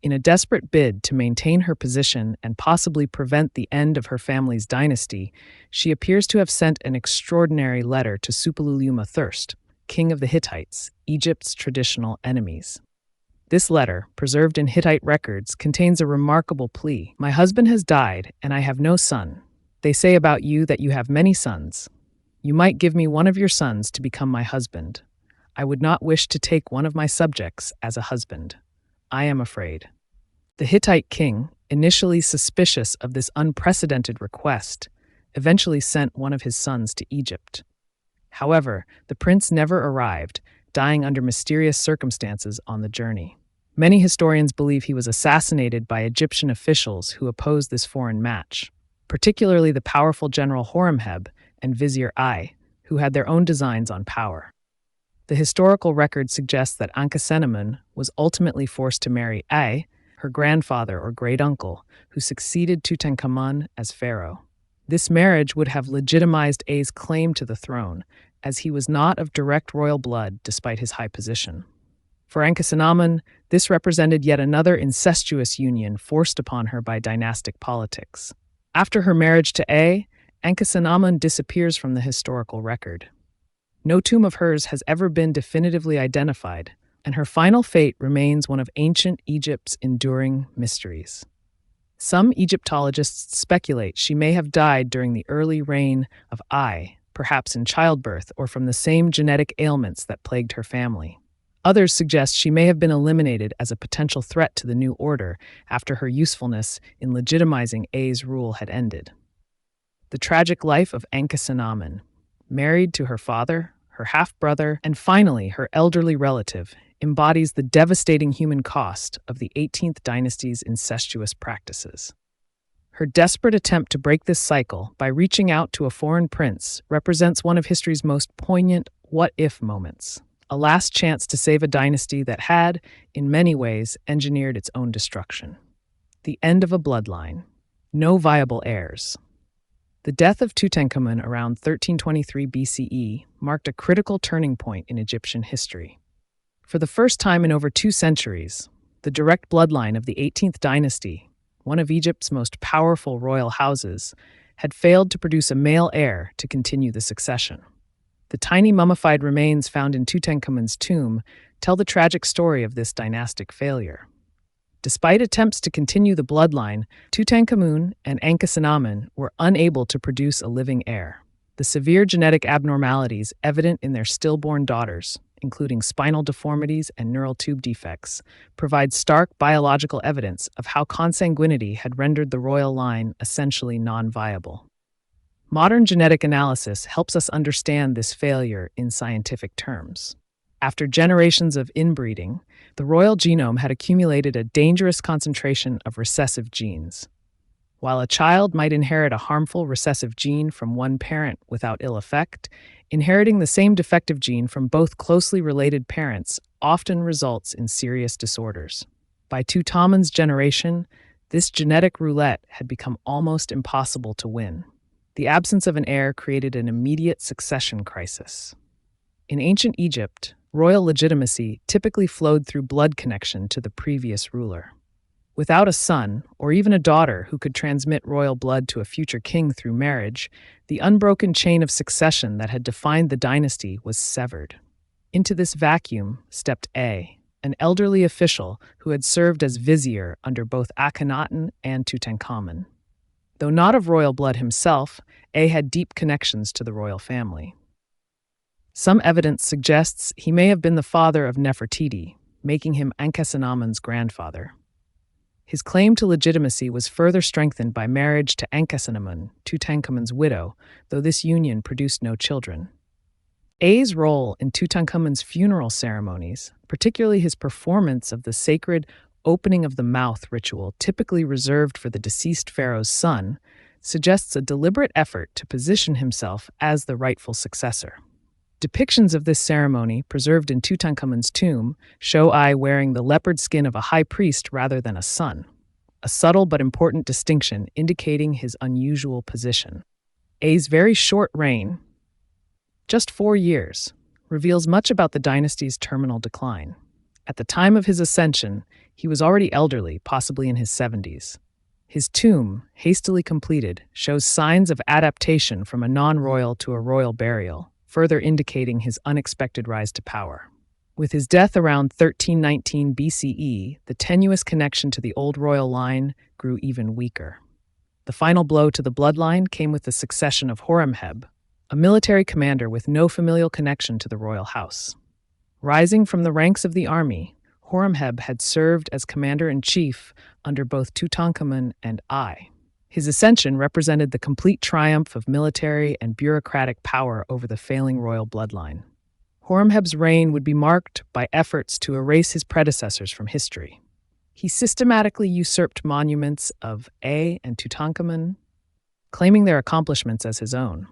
In a desperate bid to maintain her position and possibly prevent the end of her family's dynasty, she appears to have sent an extraordinary letter to Suppiluliuma I, king of the Hittites, Egypt's traditional enemies. This letter, preserved in Hittite records, contains a remarkable plea. "My husband has died, and I have no son. They say about you that you have many sons. You might give me one of your sons to become my husband. I would not wish to take one of my subjects as a husband. I am afraid." The Hittite king, initially suspicious of this unprecedented request, eventually sent one of his sons to Egypt. However, the prince never arrived, dying under mysterious circumstances on the journey. Many historians believe he was assassinated by Egyptian officials who opposed this foreign match, particularly the powerful general Horemheb and Vizier Ai, who had their own designs on power. The historical record suggests that Ankhesenamun was ultimately forced to marry Ai, her grandfather or great-uncle, who succeeded Tutankhamun as pharaoh. This marriage would have legitimized Ai's claim to the throne, as he was not of direct royal blood despite his high position. For Ankhesenamun, this represented yet another incestuous union forced upon her by dynastic politics. After her marriage to Ai, Ankhesenamun disappears from the historical record. No tomb of hers has ever been definitively identified, and her final fate remains one of ancient Egypt's enduring mysteries. Some Egyptologists speculate she may have died during the early reign of Ai, perhaps in childbirth or from the same genetic ailments that plagued her family. Others suggest she may have been eliminated as a potential threat to the new order after her usefulness in legitimizing Ai's rule had ended. The tragic life of Ankhesenamun, married to her father, her half-brother, and finally her elderly relative, embodies the devastating human cost of the 18th dynasty's incestuous practices. Her desperate attempt to break this cycle by reaching out to a foreign prince represents one of history's most poignant what-if moments, a last chance to save a dynasty that had, in many ways, engineered its own destruction. The end of a bloodline. No viable heirs. The death of Tutankhamun around 1323 BCE marked a critical turning point in Egyptian history. For the first time in over 2 centuries, the direct bloodline of the 18th dynasty, one of Egypt's most powerful royal houses, had failed to produce a male heir to continue the succession. The tiny mummified remains found in Tutankhamun's tomb tell the tragic story of this dynastic failure. Despite attempts to continue the bloodline, Tutankhamun and Ankhesenamun were unable to produce a living heir. The severe genetic abnormalities evident in their stillborn daughters, including spinal deformities and neural tube defects, provide stark biological evidence of how consanguinity had rendered the royal line essentially non-viable. Modern genetic analysis helps us understand this failure in scientific terms. After generations of inbreeding, the royal genome had accumulated a dangerous concentration of recessive genes. While a child might inherit a harmful recessive gene from one parent without ill effect, inheriting the same defective gene from both closely related parents often results in serious disorders. By Tutankhamun's generation, this genetic roulette had become almost impossible to win. The absence of an heir created an immediate succession crisis. In ancient Egypt, Royal legitimacy typically flowed through blood connection to the previous ruler. Without a son, or even a daughter who could transmit royal blood to a future king through marriage, the unbroken chain of succession that had defined the dynasty was severed. Into this vacuum stepped A, an elderly official who had served as vizier under both Akhenaten and Tutankhamun. Though not of royal blood himself, A had deep connections to the royal family. Some evidence suggests he may have been the father of Nefertiti, making him Ankhesenamun's grandfather. His claim to legitimacy was further strengthened by marriage to Ankhesenamun, Tutankhamun's widow, though this union produced no children. A's role in Tutankhamun's funeral ceremonies, particularly his performance of the sacred opening of the mouth ritual typically reserved for the deceased pharaoh's son, suggests a deliberate effort to position himself as the rightful successor. Depictions of this ceremony, preserved in Tutankhamun's tomb, show I wearing the leopard skin of a high priest rather than a son, a subtle but important distinction indicating his unusual position. A's very short reign, just 4 years, reveals much about the dynasty's terminal decline. At the time of his ascension, he was already elderly, possibly in his 70s. His tomb, hastily completed, shows signs of adaptation from a non-royal to a royal burial, further indicating his unexpected rise to power. With his death around 1319 BCE, the tenuous connection to the old royal line grew even weaker. The final blow to the bloodline came with the succession of Horemheb, a military commander with no familial connection to the royal house. Rising from the ranks of the army, Horemheb had served as commander-in-chief under both Tutankhamun and I. His ascension represented the complete triumph of military and bureaucratic power over the failing royal bloodline. Horemheb's reign would be marked by efforts to erase his predecessors from history. He systematically usurped monuments of A and Tutankhamun, claiming their accomplishments as his own.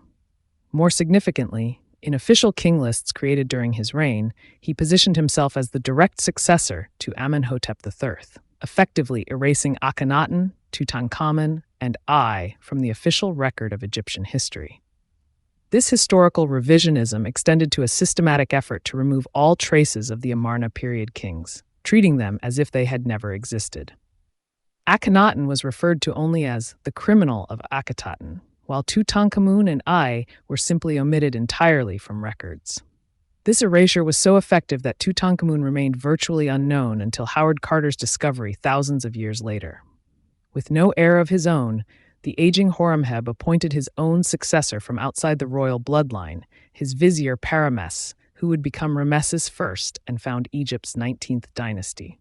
More significantly, in official king lists created during his reign, he positioned himself as the direct successor to Amenhotep III, effectively erasing Akhenaten, Tutankhamun, and I from the official record of Egyptian history. This historical revisionism extended to a systematic effort to remove all traces of the Amarna period kings, treating them as if they had never existed. Akhenaten was referred to only as the criminal of Akhetaten, while Tutankhamun and I were simply omitted entirely from records. This erasure was so effective that Tutankhamun remained virtually unknown until Howard Carter's discovery thousands of years later. With no heir of his own, the aging Horemheb appointed his own successor from outside the royal bloodline, his vizier Parames, who would become Ramesses I and found Egypt's 19th dynasty.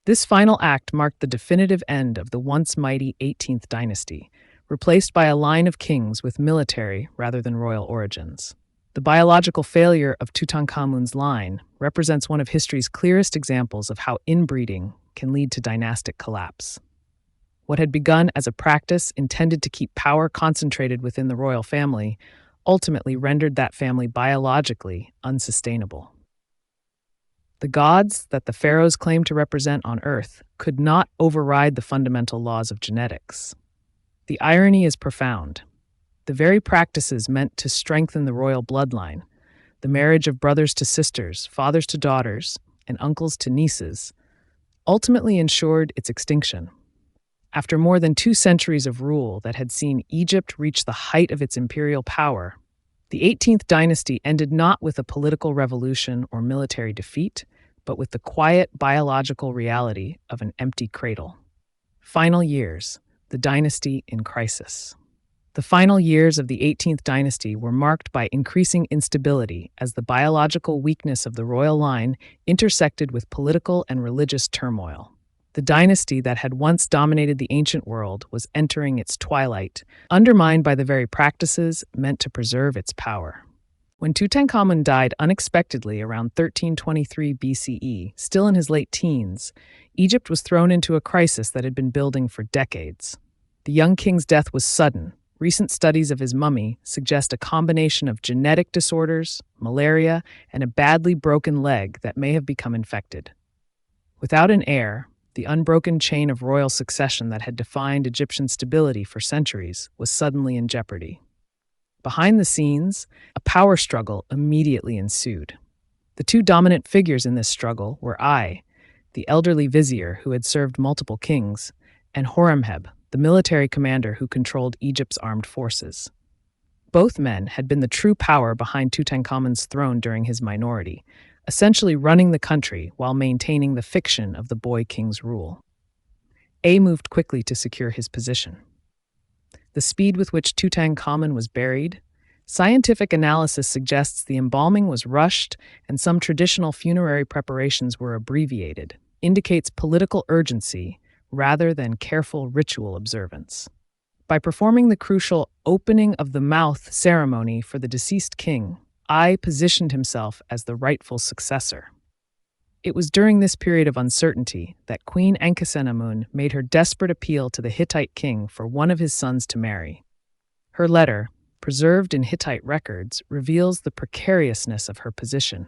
This final act marked the definitive end of the once mighty 18th dynasty, replaced by a line of kings with military rather than royal origins. The biological failure of Tutankhamun's line represents one of history's clearest examples of how inbreeding can lead to dynastic collapse. What had begun as a practice intended to keep power concentrated within the royal family ultimately rendered that family biologically unsustainable. The gods that the pharaohs claimed to represent on Earth could not override the fundamental laws of genetics. The irony is profound. The very practices meant to strengthen the royal bloodline, the marriage of brothers to sisters, fathers to daughters, and uncles to nieces, ultimately ensured its extinction. After more than 2 centuries of rule that had seen Egypt reach the height of its imperial power, the 18th dynasty ended not with a political revolution or military defeat, but with the quiet biological reality of an empty cradle. Final years, the dynasty in crisis. The final years of the 18th dynasty were marked by increasing instability as the biological weakness of the royal line intersected with political and religious turmoil. The dynasty that had once dominated the ancient world was entering its twilight, undermined by the very practices meant to preserve its power. When Tutankhamun died unexpectedly around 1323 BCE, still in his late teens, Egypt was thrown into a crisis that had been building for decades. The young king's death was sudden. Recent studies of his mummy suggest a combination of genetic disorders, malaria, and a badly broken leg that may have become infected. Without an heir, the unbroken chain of royal succession that had defined Egyptian stability for centuries was suddenly in jeopardy. Behind the scenes, a power struggle immediately ensued. The two dominant figures in this struggle were I, the elderly vizier who had served multiple kings, and Horemheb, the military commander who controlled Egypt's armed forces. Both men had been the true power behind Tutankhamun's throne during his minority, essentially running the country while maintaining the fiction of the boy king's rule. A moved quickly to secure his position. The speed with which Tutankhamun was buried, scientific analysis suggests the embalming was rushed and some traditional funerary preparations were abbreviated, indicates political urgency rather than careful ritual observance. By performing the crucial opening of the mouth ceremony for the deceased king, I positioned himself as the rightful successor. It was during this period of uncertainty that Queen Incestuous made her desperate appeal to the Hittite king for one of his sons to marry. Her letter, preserved in Hittite records, reveals the precariousness of her position.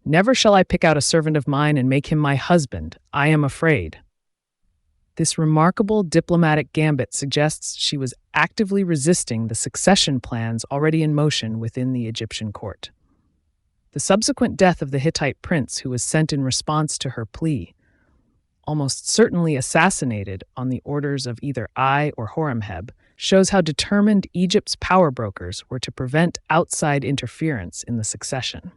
"Never shall I pick out a servant of mine and make him my husband, I am afraid." This remarkable diplomatic gambit suggests she was actively resisting the succession plans already in motion within the Egyptian court. The subsequent death of the Hittite prince who was sent in response to her plea, almost certainly assassinated on the orders of either I or Horemheb, shows how determined Egypt's power brokers were to prevent outside interference in the succession.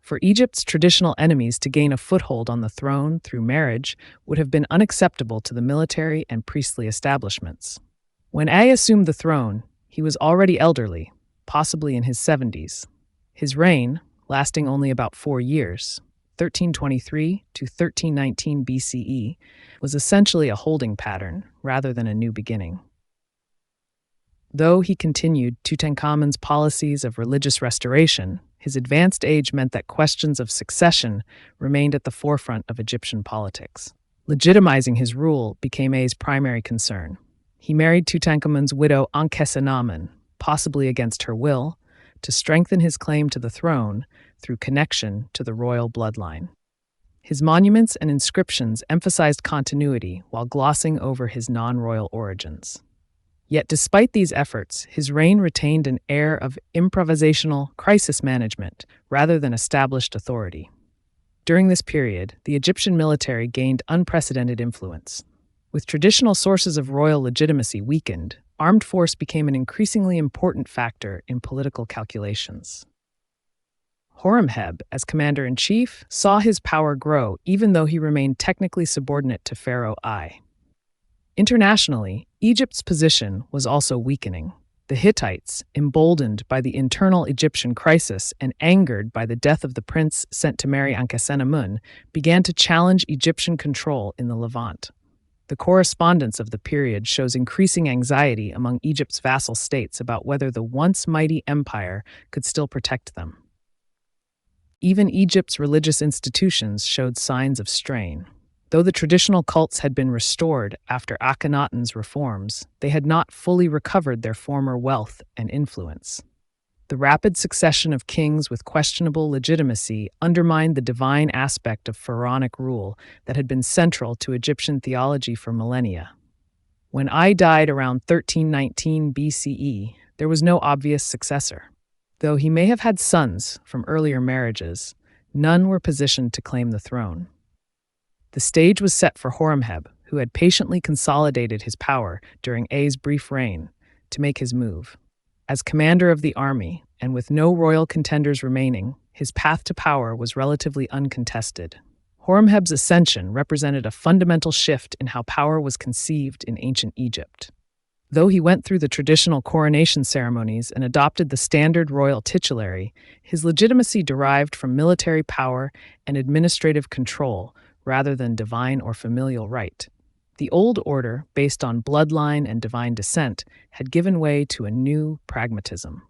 For Egypt's traditional enemies to gain a foothold on the throne through marriage would have been unacceptable to the military and priestly establishments. When A assumed the throne, he was already elderly, possibly in his 70s. His reign, lasting only about 4 years, 1323 to 1319 BCE, was essentially a holding pattern rather than a new beginning. Though he continued Tutankhamun's policies of religious restoration, his advanced age meant that questions of succession remained at the forefront of Egyptian politics. Legitimizing his rule became A's primary concern. He married Tutankhamun's widow Incestuous, possibly against her will, to strengthen his claim to the throne through connection to the royal bloodline. His monuments and inscriptions emphasized continuity while glossing over his non-royal origins. Yet despite these efforts, his reign retained an air of improvisational crisis management rather than established authority. During this period, the Egyptian military gained unprecedented influence. With traditional sources of royal legitimacy weakened, armed force became an increasingly important factor in political calculations. Horemheb, as commander-in-chief, saw his power grow even though he remained technically subordinate to Pharaoh I. Internationally, Egypt's position was also weakening. The Hittites, emboldened by the internal Egyptian crisis and angered by the death of the prince sent to marry Ankhesenamun, began to challenge Egyptian control in the Levant. The correspondence of the period shows increasing anxiety among Egypt's vassal states about whether the once mighty empire could still protect them. Even Egypt's religious institutions showed signs of strain. Though the traditional cults had been restored after Akhenaten's reforms, they had not fully recovered their former wealth and influence. The rapid succession of kings with questionable legitimacy undermined the divine aspect of pharaonic rule that had been central to Egyptian theology for millennia. When I died around 1319 BCE, there was no obvious successor. Though he may have had sons from earlier marriages, none were positioned to claim the throne. The stage was set for Horemheb, who had patiently consolidated his power during A's brief reign, to make his move. As commander of the army, and with no royal contenders remaining, his path to power was relatively uncontested. Horemheb's ascension represented a fundamental shift in how power was conceived in ancient Egypt. Though he went through the traditional coronation ceremonies and adopted the standard royal titulary, his legitimacy derived from military power and administrative control, rather than divine or familial right. The old order, based on bloodline and divine descent, had given way to a new pragmatism.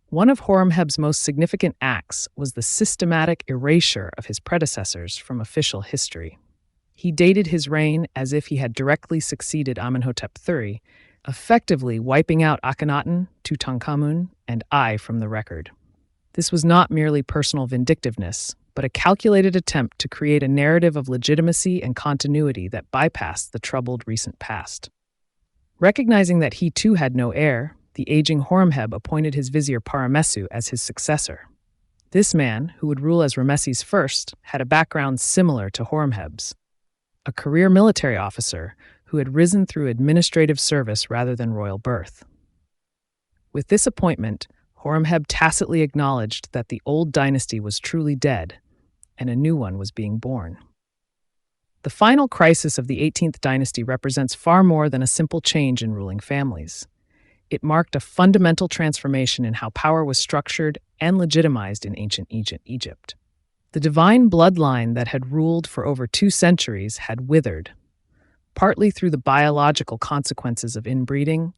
One of Horemheb's most significant acts was the systematic erasure of his predecessors from official history. He dated his reign as if he had directly succeeded Amenhotep III, effectively wiping out Akhenaten, Tutankhamun, and I from the record. This was not merely personal vindictiveness, but a calculated attempt to create a narrative of legitimacy and continuity that bypassed the troubled recent past. Recognizing that he too had no heir, the aging Horemheb appointed his vizier Paramesu as his successor. This man, who would rule as Ramesses I, had a background similar to Horemheb's, a career military officer who had risen through administrative service rather than royal birth. With this appointment, Horemheb tacitly acknowledged that the old dynasty was truly dead, and a new one was being born. The final crisis of the 18th dynasty represents far more than a simple change in ruling families. It marked a fundamental transformation in how power was structured and legitimized in ancient Egypt. The divine bloodline that had ruled for over 2 centuries had withered, partly through the biological consequences of inbreeding,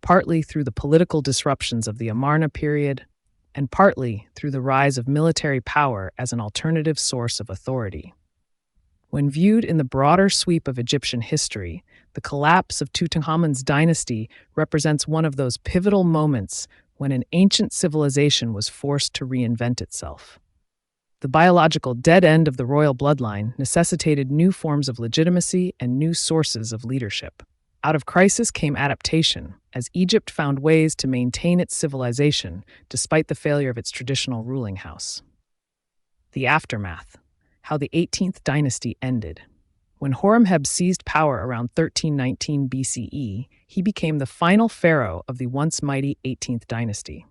partly through the political disruptions of the Amarna period, and partly through the rise of military power as an alternative source of authority. When viewed in the broader sweep of Egyptian history, the collapse of Tutankhamun's dynasty represents one of those pivotal moments when an ancient civilization was forced to reinvent itself. The biological dead end of the royal bloodline necessitated new forms of legitimacy and new sources of leadership. Out of crisis came adaptation, as Egypt found ways to maintain its civilization despite the failure of its traditional ruling house. The aftermath. How the 18th dynasty ended. When Horemheb seized power around 1319 BCE, he became the final pharaoh of the once mighty 18th dynasty.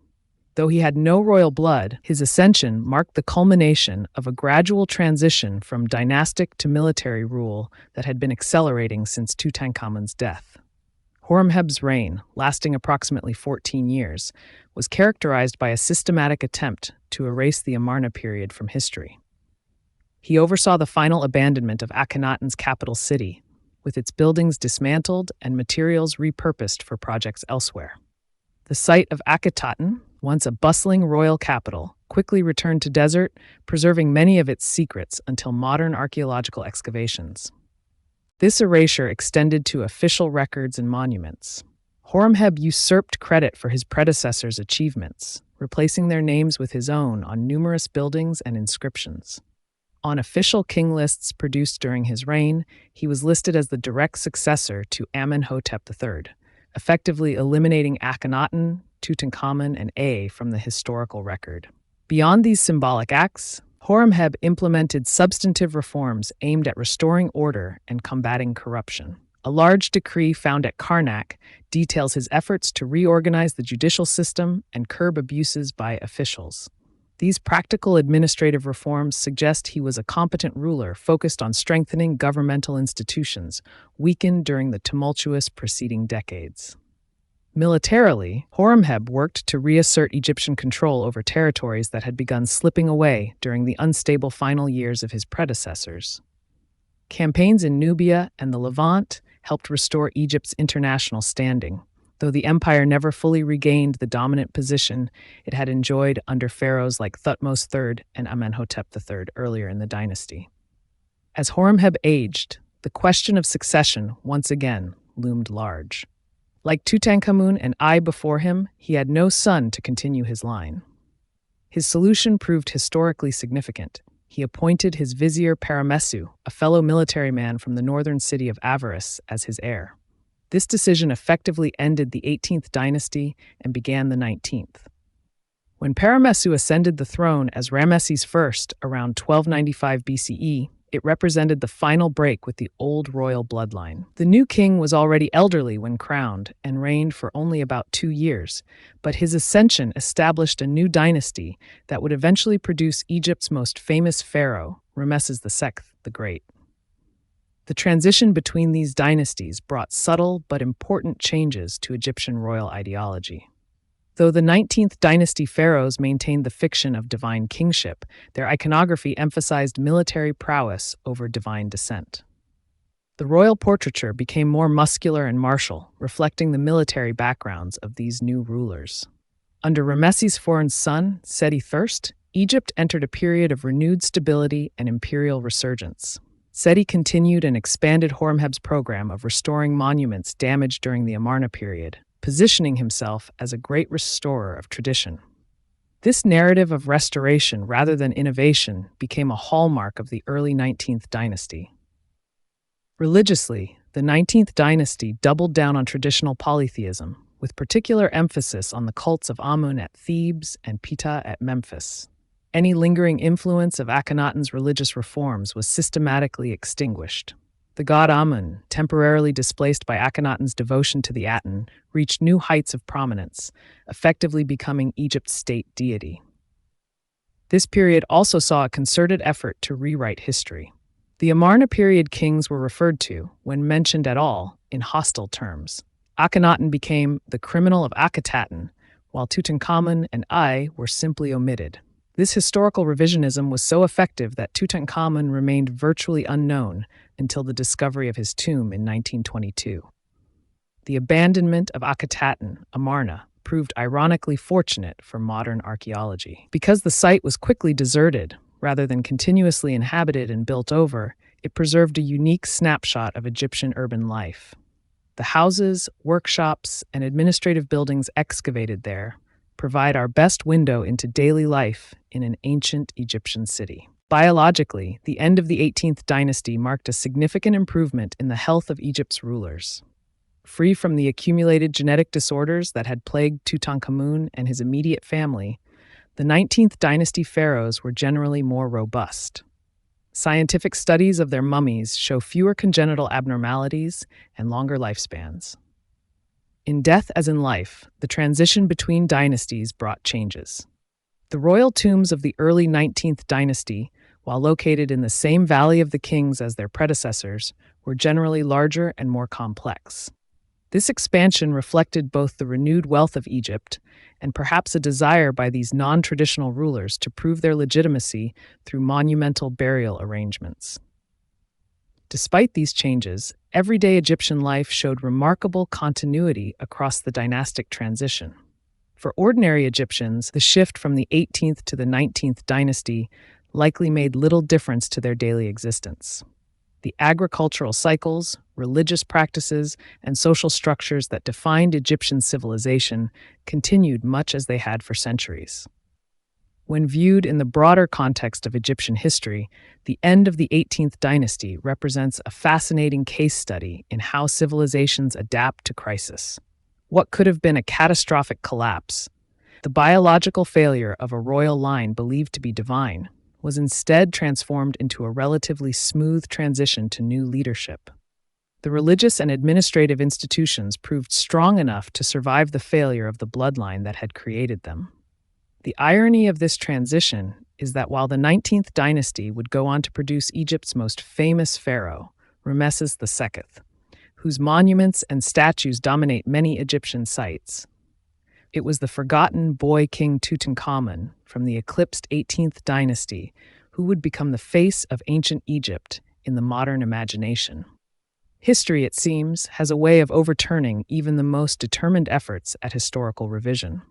Though he had no royal blood, his ascension marked the culmination of a gradual transition from dynastic to military rule that had been accelerating since Tutankhamun's death. Horemheb's reign, lasting approximately 14 years, was characterized by a systematic attempt to erase the Amarna period from history. He oversaw the final abandonment of Akhenaten's capital city, with its buildings dismantled and materials repurposed for projects elsewhere. The site of Akhetaten, once a bustling royal capital, quickly returned to desert, preserving many of its secrets until modern archaeological excavations. This erasure extended to official records and monuments. Horemheb usurped credit for his predecessors' achievements, replacing their names with his own on numerous buildings and inscriptions. On official king lists produced during his reign, he was listed as the direct successor to Amenhotep III, effectively eliminating Akhenaten, Tutankhamun, and A from the historical record. Beyond these symbolic acts, Horemheb implemented substantive reforms aimed at restoring order and combating corruption. A large decree found at Karnak details his efforts to reorganize the judicial system and curb abuses by officials. These practical administrative reforms suggest he was a competent ruler focused on strengthening governmental institutions, weakened during the tumultuous preceding decades. Militarily, Horemheb worked to reassert Egyptian control over territories that had begun slipping away during the unstable final years of his predecessors. Campaigns in Nubia and the Levant helped restore Egypt's international standing, though the empire never fully regained the dominant position it had enjoyed under pharaohs like Thutmose III and Amenhotep III earlier in the dynasty. As Horemheb aged, the question of succession once again loomed large. Like Tutankhamun and I before him, he had no son to continue his line. His solution proved historically significant. He appointed his vizier Paramessu, a fellow military man from the northern city of Avaris, as his heir. This decision effectively ended the 18th dynasty and began the 19th. When Paramessu ascended the throne as Ramesses I around 1295 BCE, it represented the final break with the old royal bloodline. The new king was already elderly when crowned and reigned for only about 2 years, but his ascension established a new dynasty that would eventually produce Egypt's most famous pharaoh, Ramesses II the Great. The transition between these dynasties brought subtle but important changes to Egyptian royal ideology. Though the 19th dynasty pharaohs maintained the fiction of divine kingship, their iconography emphasized military prowess over divine descent. The royal portraiture became more muscular and martial, reflecting the military backgrounds of these new rulers. Under Ramesses IV's son, Seti I, Egypt entered a period of renewed stability and imperial resurgence. Seti continued and expanded Horemheb's program of restoring monuments damaged during the Amarna period, positioning himself as a great restorer of tradition. This narrative of restoration rather than innovation became a hallmark of the early 19th dynasty. Religiously, the 19th dynasty doubled down on traditional polytheism, with particular emphasis on the cults of Amun at Thebes and Ptah at Memphis. Any lingering influence of Akhenaten's religious reforms was systematically extinguished. The god Amun, temporarily displaced by Akhenaten's devotion to the Aten, reached new heights of prominence, effectively becoming Egypt's state deity. This period also saw a concerted effort to rewrite history. The Amarna period kings were referred to, when mentioned at all, in hostile terms. Akhenaten became the criminal of Akhetaten, while Tutankhamun and I were simply omitted. This historical revisionism was so effective that Tutankhamun remained virtually unknown until the discovery of his tomb in 1922. The abandonment of Akhetaten, Amarna, proved ironically fortunate for modern archaeology. Because the site was quickly deserted, rather than continuously inhabited and built over, it preserved a unique snapshot of Egyptian urban life. The houses, workshops, and administrative buildings excavated there provide our best window into daily life in an ancient Egyptian city. Biologically, the end of the 18th dynasty marked a significant improvement in the health of Egypt's rulers. Free from the accumulated genetic disorders that had plagued Tutankhamun and his immediate family, the 19th dynasty pharaohs were generally more robust. Scientific studies of their mummies show fewer congenital abnormalities and longer lifespans. In death as in life, the transition between dynasties brought changes. The royal tombs of the early 19th dynasty, while located in the same Valley of the Kings as their predecessors, were generally larger and more complex. This expansion reflected both the renewed wealth of Egypt and perhaps a desire by these non-traditional rulers to prove their legitimacy through monumental burial arrangements. Despite these changes, everyday Egyptian life showed remarkable continuity across the dynastic transition. For ordinary Egyptians, the shift from the 18th to the 19th dynasty likely made little difference to their daily existence. The agricultural cycles, religious practices, and social structures that defined Egyptian civilization continued much as they had for centuries. When viewed in the broader context of Egyptian history, the end of the 18th dynasty represents a fascinating case study in how civilizations adapt to crisis. What could have been a catastrophic collapse, the biological failure of a royal line believed to be divine, was instead transformed into a relatively smooth transition to new leadership. The religious and administrative institutions proved strong enough to survive the failure of the bloodline that had created them. The irony of this transition is that while the 19th dynasty would go on to produce Egypt's most famous pharaoh, Ramesses II, whose monuments and statues dominate many Egyptian sites, it was the forgotten boy King Tutankhamun from the eclipsed 18th dynasty who would become the face of ancient Egypt in the modern imagination. History, it seems, has a way of overturning even the most determined efforts at historical revision.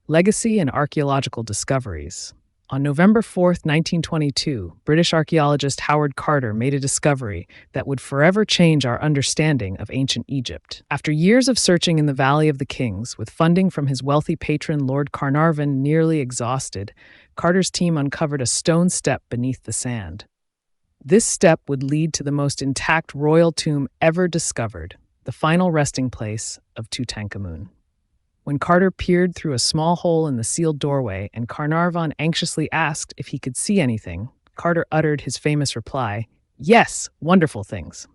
Legacy and archaeological discoveries. On November 4, 1922, British archaeologist Howard Carter made a discovery that would forever change our understanding of ancient Egypt. After years of searching in the Valley of the Kings, with funding from his wealthy patron Lord Carnarvon nearly exhausted, Carter's team uncovered a stone step beneath the sand. This step would lead to the most intact royal tomb ever discovered, the final resting place of Tutankhamun. When Carter peered through a small hole in the sealed doorway and Carnarvon anxiously asked if he could see anything, Carter uttered his famous reply, "Yes, wonderful things."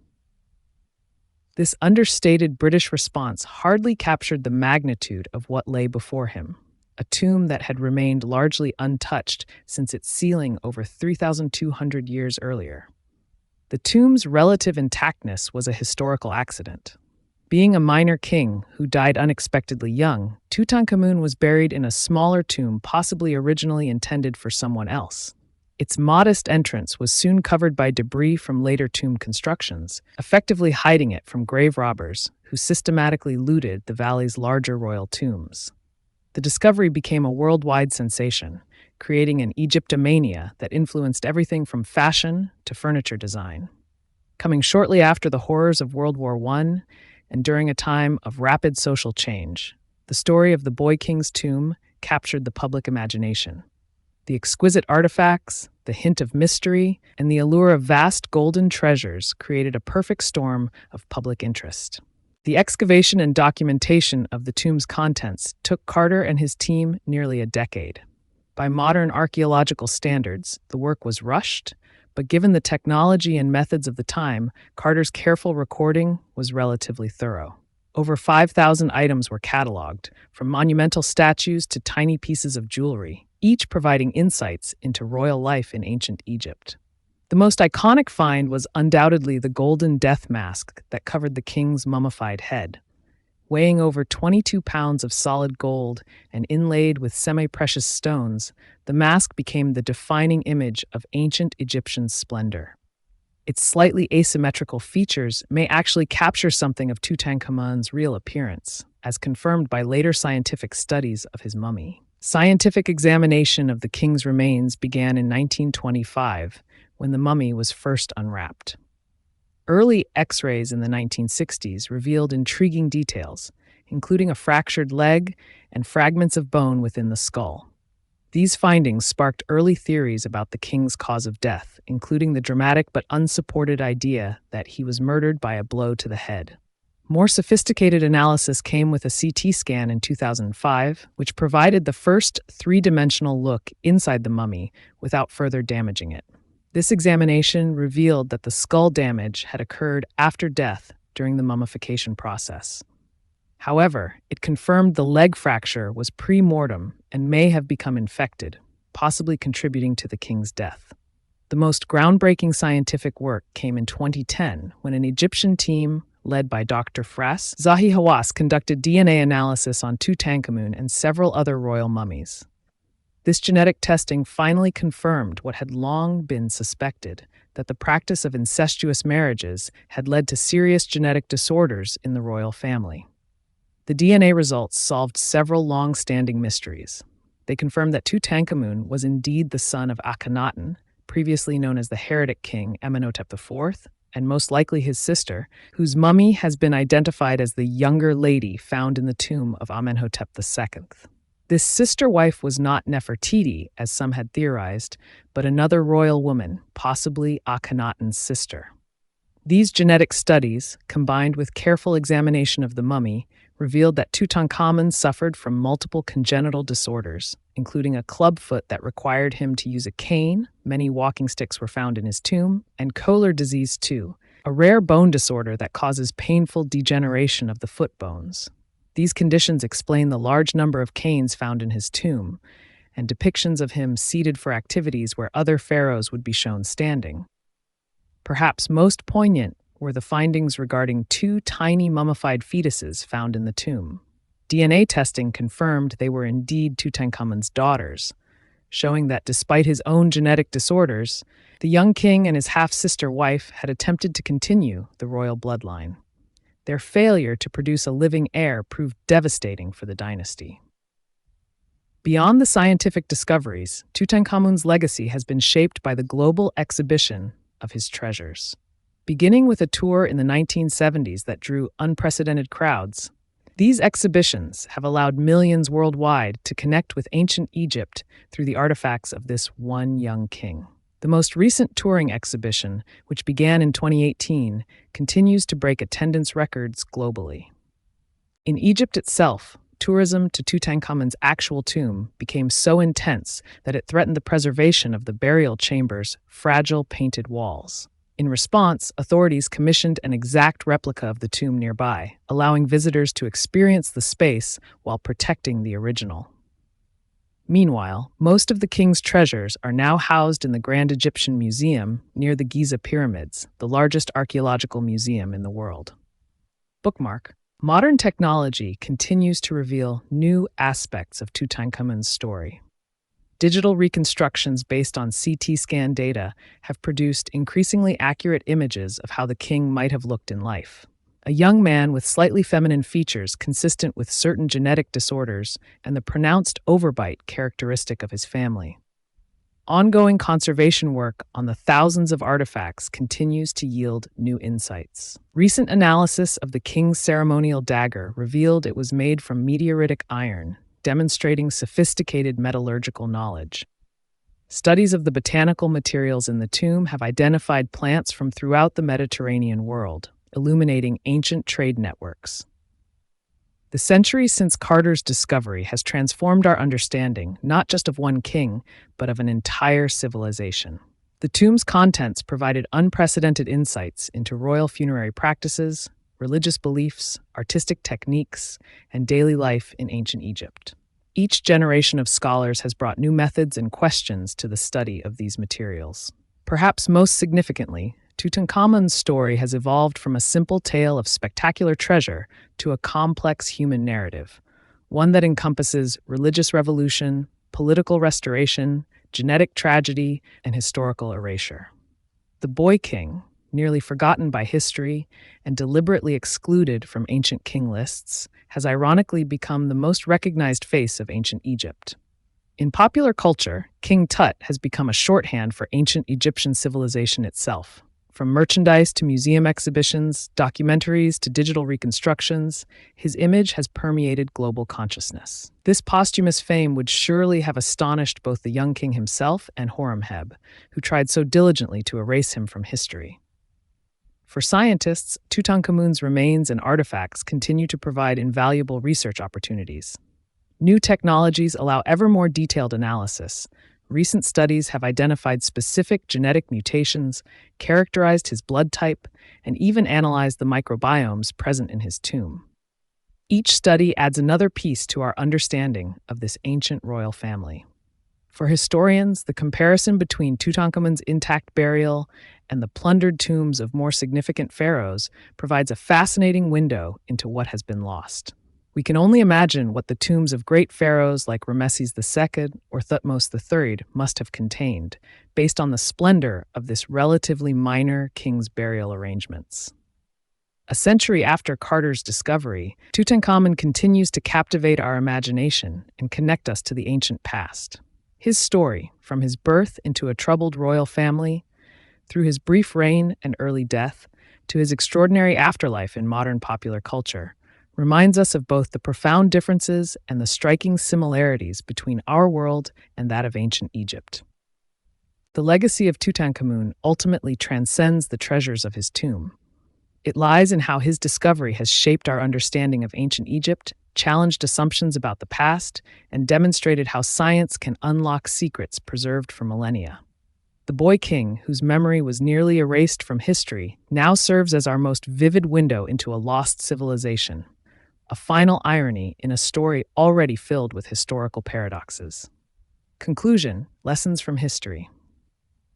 This understated British response hardly captured the magnitude of what lay before him, a tomb that had remained largely untouched since its sealing over 3,200 years earlier. The tomb's relative intactness was a historical accident. Being a minor king who died unexpectedly young, Tutankhamun was buried in a smaller tomb possibly originally intended for someone else. Its modest entrance was soon covered by debris from later tomb constructions, effectively hiding it from grave robbers who systematically looted the valley's larger royal tombs. The discovery became a worldwide sensation, creating an Egyptomania that influenced everything from fashion to furniture design. Coming shortly after the horrors of World War I, and during a time of rapid social change, the story of the Boy King's tomb captured the public imagination. The exquisite artifacts, the hint of mystery, and the allure of vast golden treasures created a perfect storm of public interest. The excavation and documentation of the tomb's contents took Carter and his team nearly a decade. By modern archaeological standards, the work was rushed, but given the technology and methods of the time, Carter's careful recording was relatively thorough. Over 5,000 items were cataloged, from monumental statues to tiny pieces of jewelry, each providing insights into royal life in ancient Egypt. The most iconic find was undoubtedly the golden death mask that covered the king's mummified head. Weighing over 22 pounds of solid gold and inlaid with semi-precious stones, the mask became the defining image of ancient Egyptian splendor. Its slightly asymmetrical features may actually capture something of Tutankhamun's real appearance, as confirmed by later scientific studies of his mummy. Scientific examination of the king's remains began in 1925, when the mummy was first unwrapped. Early X-rays in the 1960s revealed intriguing details, including a fractured leg and fragments of bone within the skull. These findings sparked early theories about the king's cause of death, including the dramatic but unsupported idea that he was murdered by a blow to the head. More sophisticated analysis came with a CT scan in 2005, which provided the first three-dimensional look inside the mummy without further damaging it. This examination revealed that the skull damage had occurred after death during the mummification process. However, it confirmed the leg fracture was pre-mortem and may have become infected, possibly contributing to the king's death. The most groundbreaking scientific work came in 2010 when an Egyptian team led by Dr. Fras Zahi Hawass conducted DNA analysis on Tutankhamun and several other royal mummies. This genetic testing finally confirmed what had long been suspected, that the practice of incestuous marriages had led to serious genetic disorders in the royal family. The DNA results solved several long-standing mysteries. They confirmed that Tutankhamun was indeed the son of Akhenaten, previously known as the heretic king Amenhotep IV, and most likely his sister, whose mummy has been identified as the younger lady found in the tomb of Amenhotep II. This sister wife was not Nefertiti, as some had theorized, but another royal woman, possibly Akhenaten's sister. These genetic studies, combined with careful examination of the mummy, revealed that Tutankhamun suffered from multiple congenital disorders, including a clubfoot that required him to use a cane, many walking sticks were found in his tomb, and Kohler disease too, a rare bone disorder that causes painful degeneration of the foot bones. These conditions explain the large number of canes found in his tomb, and depictions of him seated for activities where other pharaohs would be shown standing. Perhaps most poignant were the findings regarding two tiny mummified fetuses found in the tomb. DNA testing confirmed they were indeed Tutankhamun's daughters, showing that despite his own genetic disorders, the young king and his half-sister wife had attempted to continue the royal bloodline. Their failure to produce a living heir proved devastating for the dynasty. Beyond the scientific discoveries, Tutankhamun's legacy has been shaped by the global exhibition of his treasures. Beginning with a tour in the 1970s that drew unprecedented crowds, these exhibitions have allowed millions worldwide to connect with ancient Egypt through the artifacts of this one young king. The most recent touring exhibition, which began in 2018, continues to break attendance records globally. In Egypt itself, tourism to Tutankhamun's actual tomb became so intense that it threatened the preservation of the burial chamber's fragile painted walls. In response, authorities commissioned an exact replica of the tomb nearby, allowing visitors to experience the space while protecting the original. Meanwhile, most of the king's treasures are now housed in the Grand Egyptian Museum near the Giza Pyramids, the largest archaeological museum in the world. Bookmark. Modern technology continues to reveal new aspects of Tutankhamun's story. Digital reconstructions based on CT scan data have produced increasingly accurate images of how the king might have looked in life. A young man with slightly feminine features consistent with certain genetic disorders and the pronounced overbite characteristic of his family. Ongoing conservation work on the thousands of artifacts continues to yield new insights. Recent analysis of the king's ceremonial dagger revealed it was made from meteoritic iron, demonstrating sophisticated metallurgical knowledge. Studies of the botanical materials in the tomb have identified plants from throughout the Mediterranean world, illuminating ancient trade networks. The century since Carter's discovery has transformed our understanding not just of one king, but of an entire civilization. The tomb's contents provided unprecedented insights into royal funerary practices, religious beliefs, artistic techniques, and daily life in ancient Egypt. Each generation of scholars has brought new methods and questions to the study of these materials. Perhaps most significantly, Tutankhamun's story has evolved from a simple tale of spectacular treasure to a complex human narrative, one that encompasses religious revolution, political restoration, genetic tragedy, and historical erasure. The boy king, nearly forgotten by history and deliberately excluded from ancient king lists, has ironically become the most recognized face of ancient Egypt. In popular culture, King Tut has become a shorthand for ancient Egyptian civilization itself. From merchandise to museum exhibitions, documentaries to digital reconstructions, his image has permeated global consciousness. This posthumous fame would surely have astonished both the young king himself and Horemheb, who tried so diligently to erase him from history. For scientists, Tutankhamun's remains and artifacts continue to provide invaluable research opportunities. New technologies allow ever more detailed analysis. Recent studies have identified specific genetic mutations, characterized his blood type, and even analyzed the microbiomes present in his tomb. Each study adds another piece to our understanding of this ancient royal family. For historians, the comparison between Tutankhamun's intact burial and the plundered tombs of more significant pharaohs provides a fascinating window into what has been lost. We can only imagine what the tombs of great pharaohs like Ramesses II or Thutmose III must have contained, based on the splendor of this relatively minor king's burial arrangements. A century after Carter's discovery, Tutankhamun continues to captivate our imagination and connect us to the ancient past. His story, from his birth into a troubled royal family, through his brief reign and early death, to his extraordinary afterlife in modern popular culture, reminds us of both the profound differences and the striking similarities between our world and that of ancient Egypt. The legacy of Tutankhamun ultimately transcends the treasures of his tomb. It lies in how his discovery has shaped our understanding of ancient Egypt, challenged assumptions about the past, and demonstrated how science can unlock secrets preserved for millennia. The boy king, whose memory was nearly erased from history, now serves as our most vivid window into a lost civilization, a final irony in a story already filled with historical paradoxes. Conclusion: lessons from history.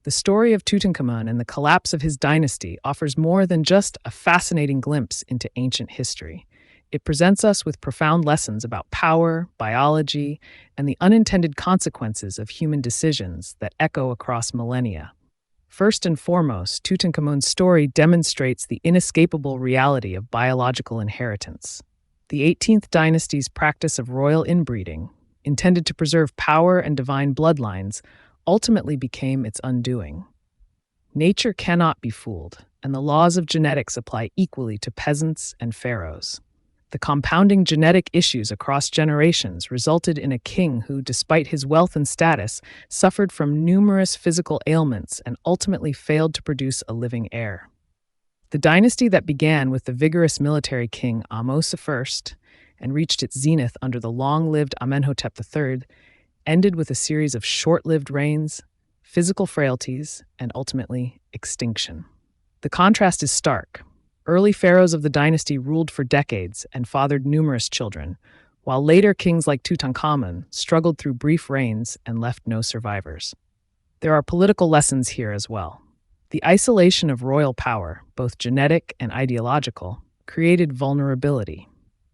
The story of Tutankhamun and the collapse of his dynasty offers more than just a fascinating glimpse into ancient history. It presents us with profound lessons about power, biology, and the unintended consequences of human decisions that echo across millennia. First and foremost, Tutankhamun's story demonstrates the inescapable reality of biological inheritance. The 18th dynasty's practice of royal inbreeding, intended to preserve power and divine bloodlines, ultimately became its undoing. Nature cannot be fooled, and the laws of genetics apply equally to peasants and pharaohs. The compounding genetic issues across generations resulted in a king who, despite his wealth and status, suffered from numerous physical ailments and ultimately failed to produce a living heir. The dynasty that began with the vigorous military king Ahmose I and reached its zenith under the long-lived Amenhotep III ended with a series of short-lived reigns, physical frailties, and ultimately extinction. The contrast is stark. Early pharaohs of the dynasty ruled for decades and fathered numerous children, while later kings like Tutankhamun struggled through brief reigns and left no survivors. There are political lessons here as well. The isolation of royal power, both genetic and ideological, created vulnerability.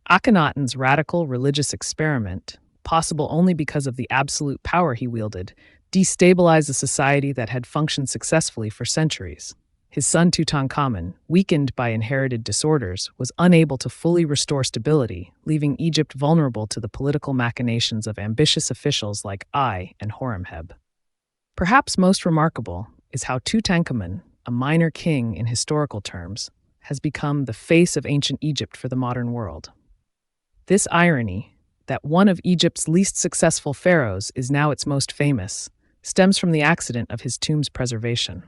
Akhenaten's radical religious experiment, possible only because of the absolute power he wielded, destabilized a society that had functioned successfully for centuries. His son Tutankhamun, weakened by inherited disorders, was unable to fully restore stability, leaving Egypt vulnerable to the political machinations of ambitious officials like Ai and Horemheb. Perhaps most remarkable is how Tutankhamun, a minor king in historical terms, has become the face of ancient Egypt for the modern world. This irony, that one of Egypt's least successful pharaohs is now its most famous, stems from the accident of his tomb's preservation.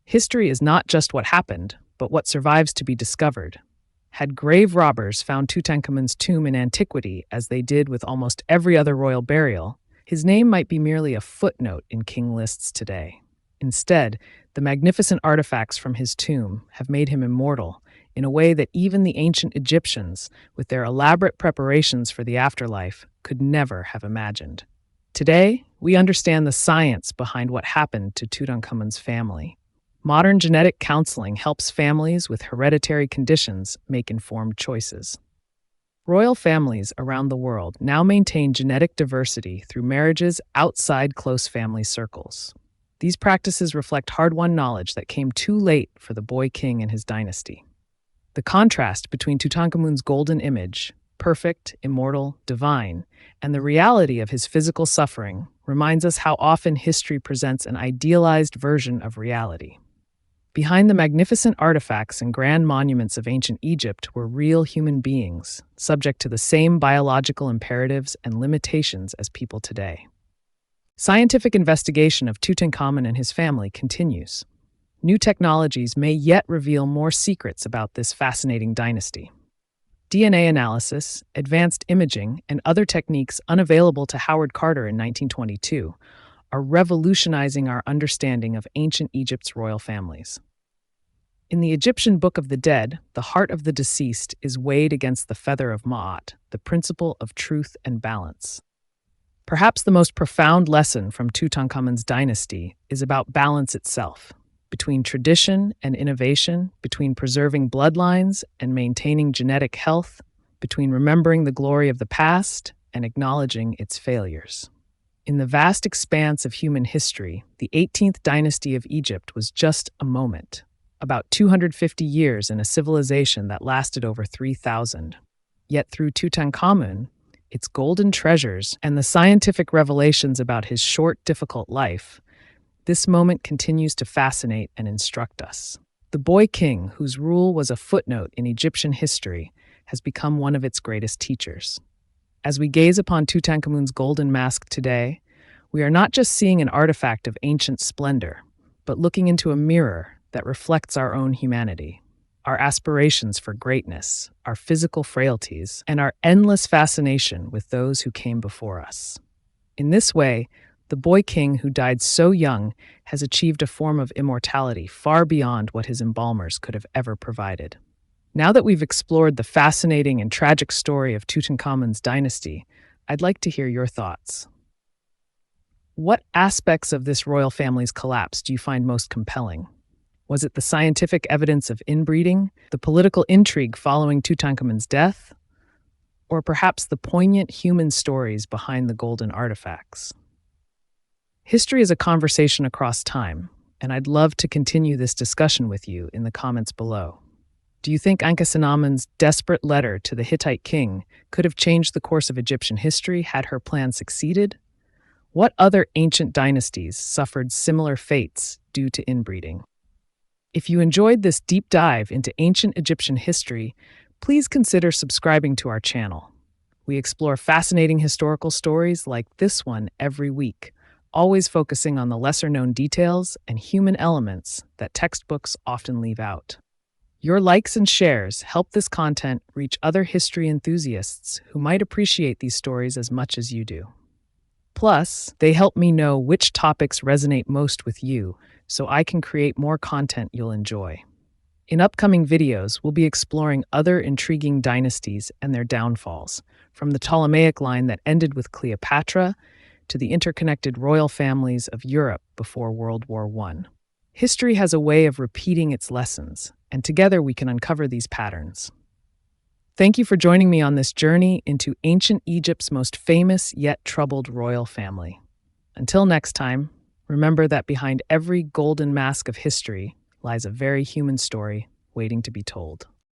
History is not just what happened, but what survives to be discovered. Had grave robbers found Tutankhamun's tomb in antiquity, as they did with almost every other royal burial, his name might be merely a footnote in king lists today. Instead, the magnificent artifacts from his tomb have made him immortal in a way that even the ancient Egyptians, with their elaborate preparations for the afterlife, could never have imagined. Today, we understand the science behind what happened to Tutankhamun's family. Modern genetic counseling helps families with hereditary conditions make informed choices. Royal families around the world now maintain genetic diversity through marriages outside close family circles. These practices reflect hard-won knowledge that came too late for the boy king and his dynasty. The contrast between Tutankhamun's golden image, perfect, immortal, divine, and the reality of his physical suffering reminds us how often history presents an idealized version of reality. Behind the magnificent artifacts and grand monuments of ancient Egypt were real human beings, subject to the same biological imperatives and limitations as people today. Scientific investigation of Tutankhamun and his family continues. New technologies may yet reveal more secrets about this fascinating dynasty. DNA analysis, advanced imaging, and other techniques unavailable to Howard Carter in 1922 are revolutionizing our understanding of ancient Egypt's royal families. In the Egyptian Book of the Dead, the heart of the deceased is weighed against the feather of Ma'at, the principle of truth and balance. Perhaps the most profound lesson from Tutankhamun's dynasty is about balance itself, between tradition and innovation, between preserving bloodlines and maintaining genetic health, between remembering the glory of the past and acknowledging its failures. In the vast expanse of human history, the 18th dynasty of Egypt was just a moment, about 250 years in a civilization that lasted over 3,000. Yet through Tutankhamun, its golden treasures, and the scientific revelations about his short, difficult life, this moment continues to fascinate and instruct us. The boy king, whose rule was a footnote in Egyptian history, has become one of its greatest teachers. As we gaze upon Tutankhamun's golden mask today, we are not just seeing an artifact of ancient splendor, but looking into a mirror that reflects our own humanity, our aspirations for greatness, our physical frailties, and our endless fascination with those who came before us. In this way, the boy king who died so young has achieved a form of immortality far beyond what his embalmers could have ever provided. Now that we've explored the fascinating and tragic story of Tutankhamun's dynasty, I'd like to hear your thoughts. What aspects of this royal family's collapse do you find most compelling? Was it the scientific evidence of inbreeding, the political intrigue following Tutankhamun's death, or perhaps the poignant human stories behind the golden artifacts? History is a conversation across time, and I'd love to continue this discussion with you in the comments below. Do you think Ankhesenamun's desperate letter to the Hittite king could have changed the course of Egyptian history had her plan succeeded? What other ancient dynasties suffered similar fates due to inbreeding? If you enjoyed this deep dive into ancient Egyptian history, please consider subscribing to our channel. We explore fascinating historical stories like this one every week, always focusing on the lesser-known details and human elements that textbooks often leave out. Your likes and shares help this content reach other history enthusiasts who might appreciate these stories as much as you do. Plus, they help me know which topics resonate most with you, so I can create more content you'll enjoy. In upcoming videos, we'll be exploring other intriguing dynasties and their downfalls, from the Ptolemaic line that ended with Cleopatra to the interconnected royal families of Europe before World War I. History has a way of repeating its lessons, and together we can uncover these patterns. Thank you for joining me on this journey into ancient Egypt's most famous yet troubled royal family. Until next time, remember that behind every golden mask of history lies a very human story waiting to be told.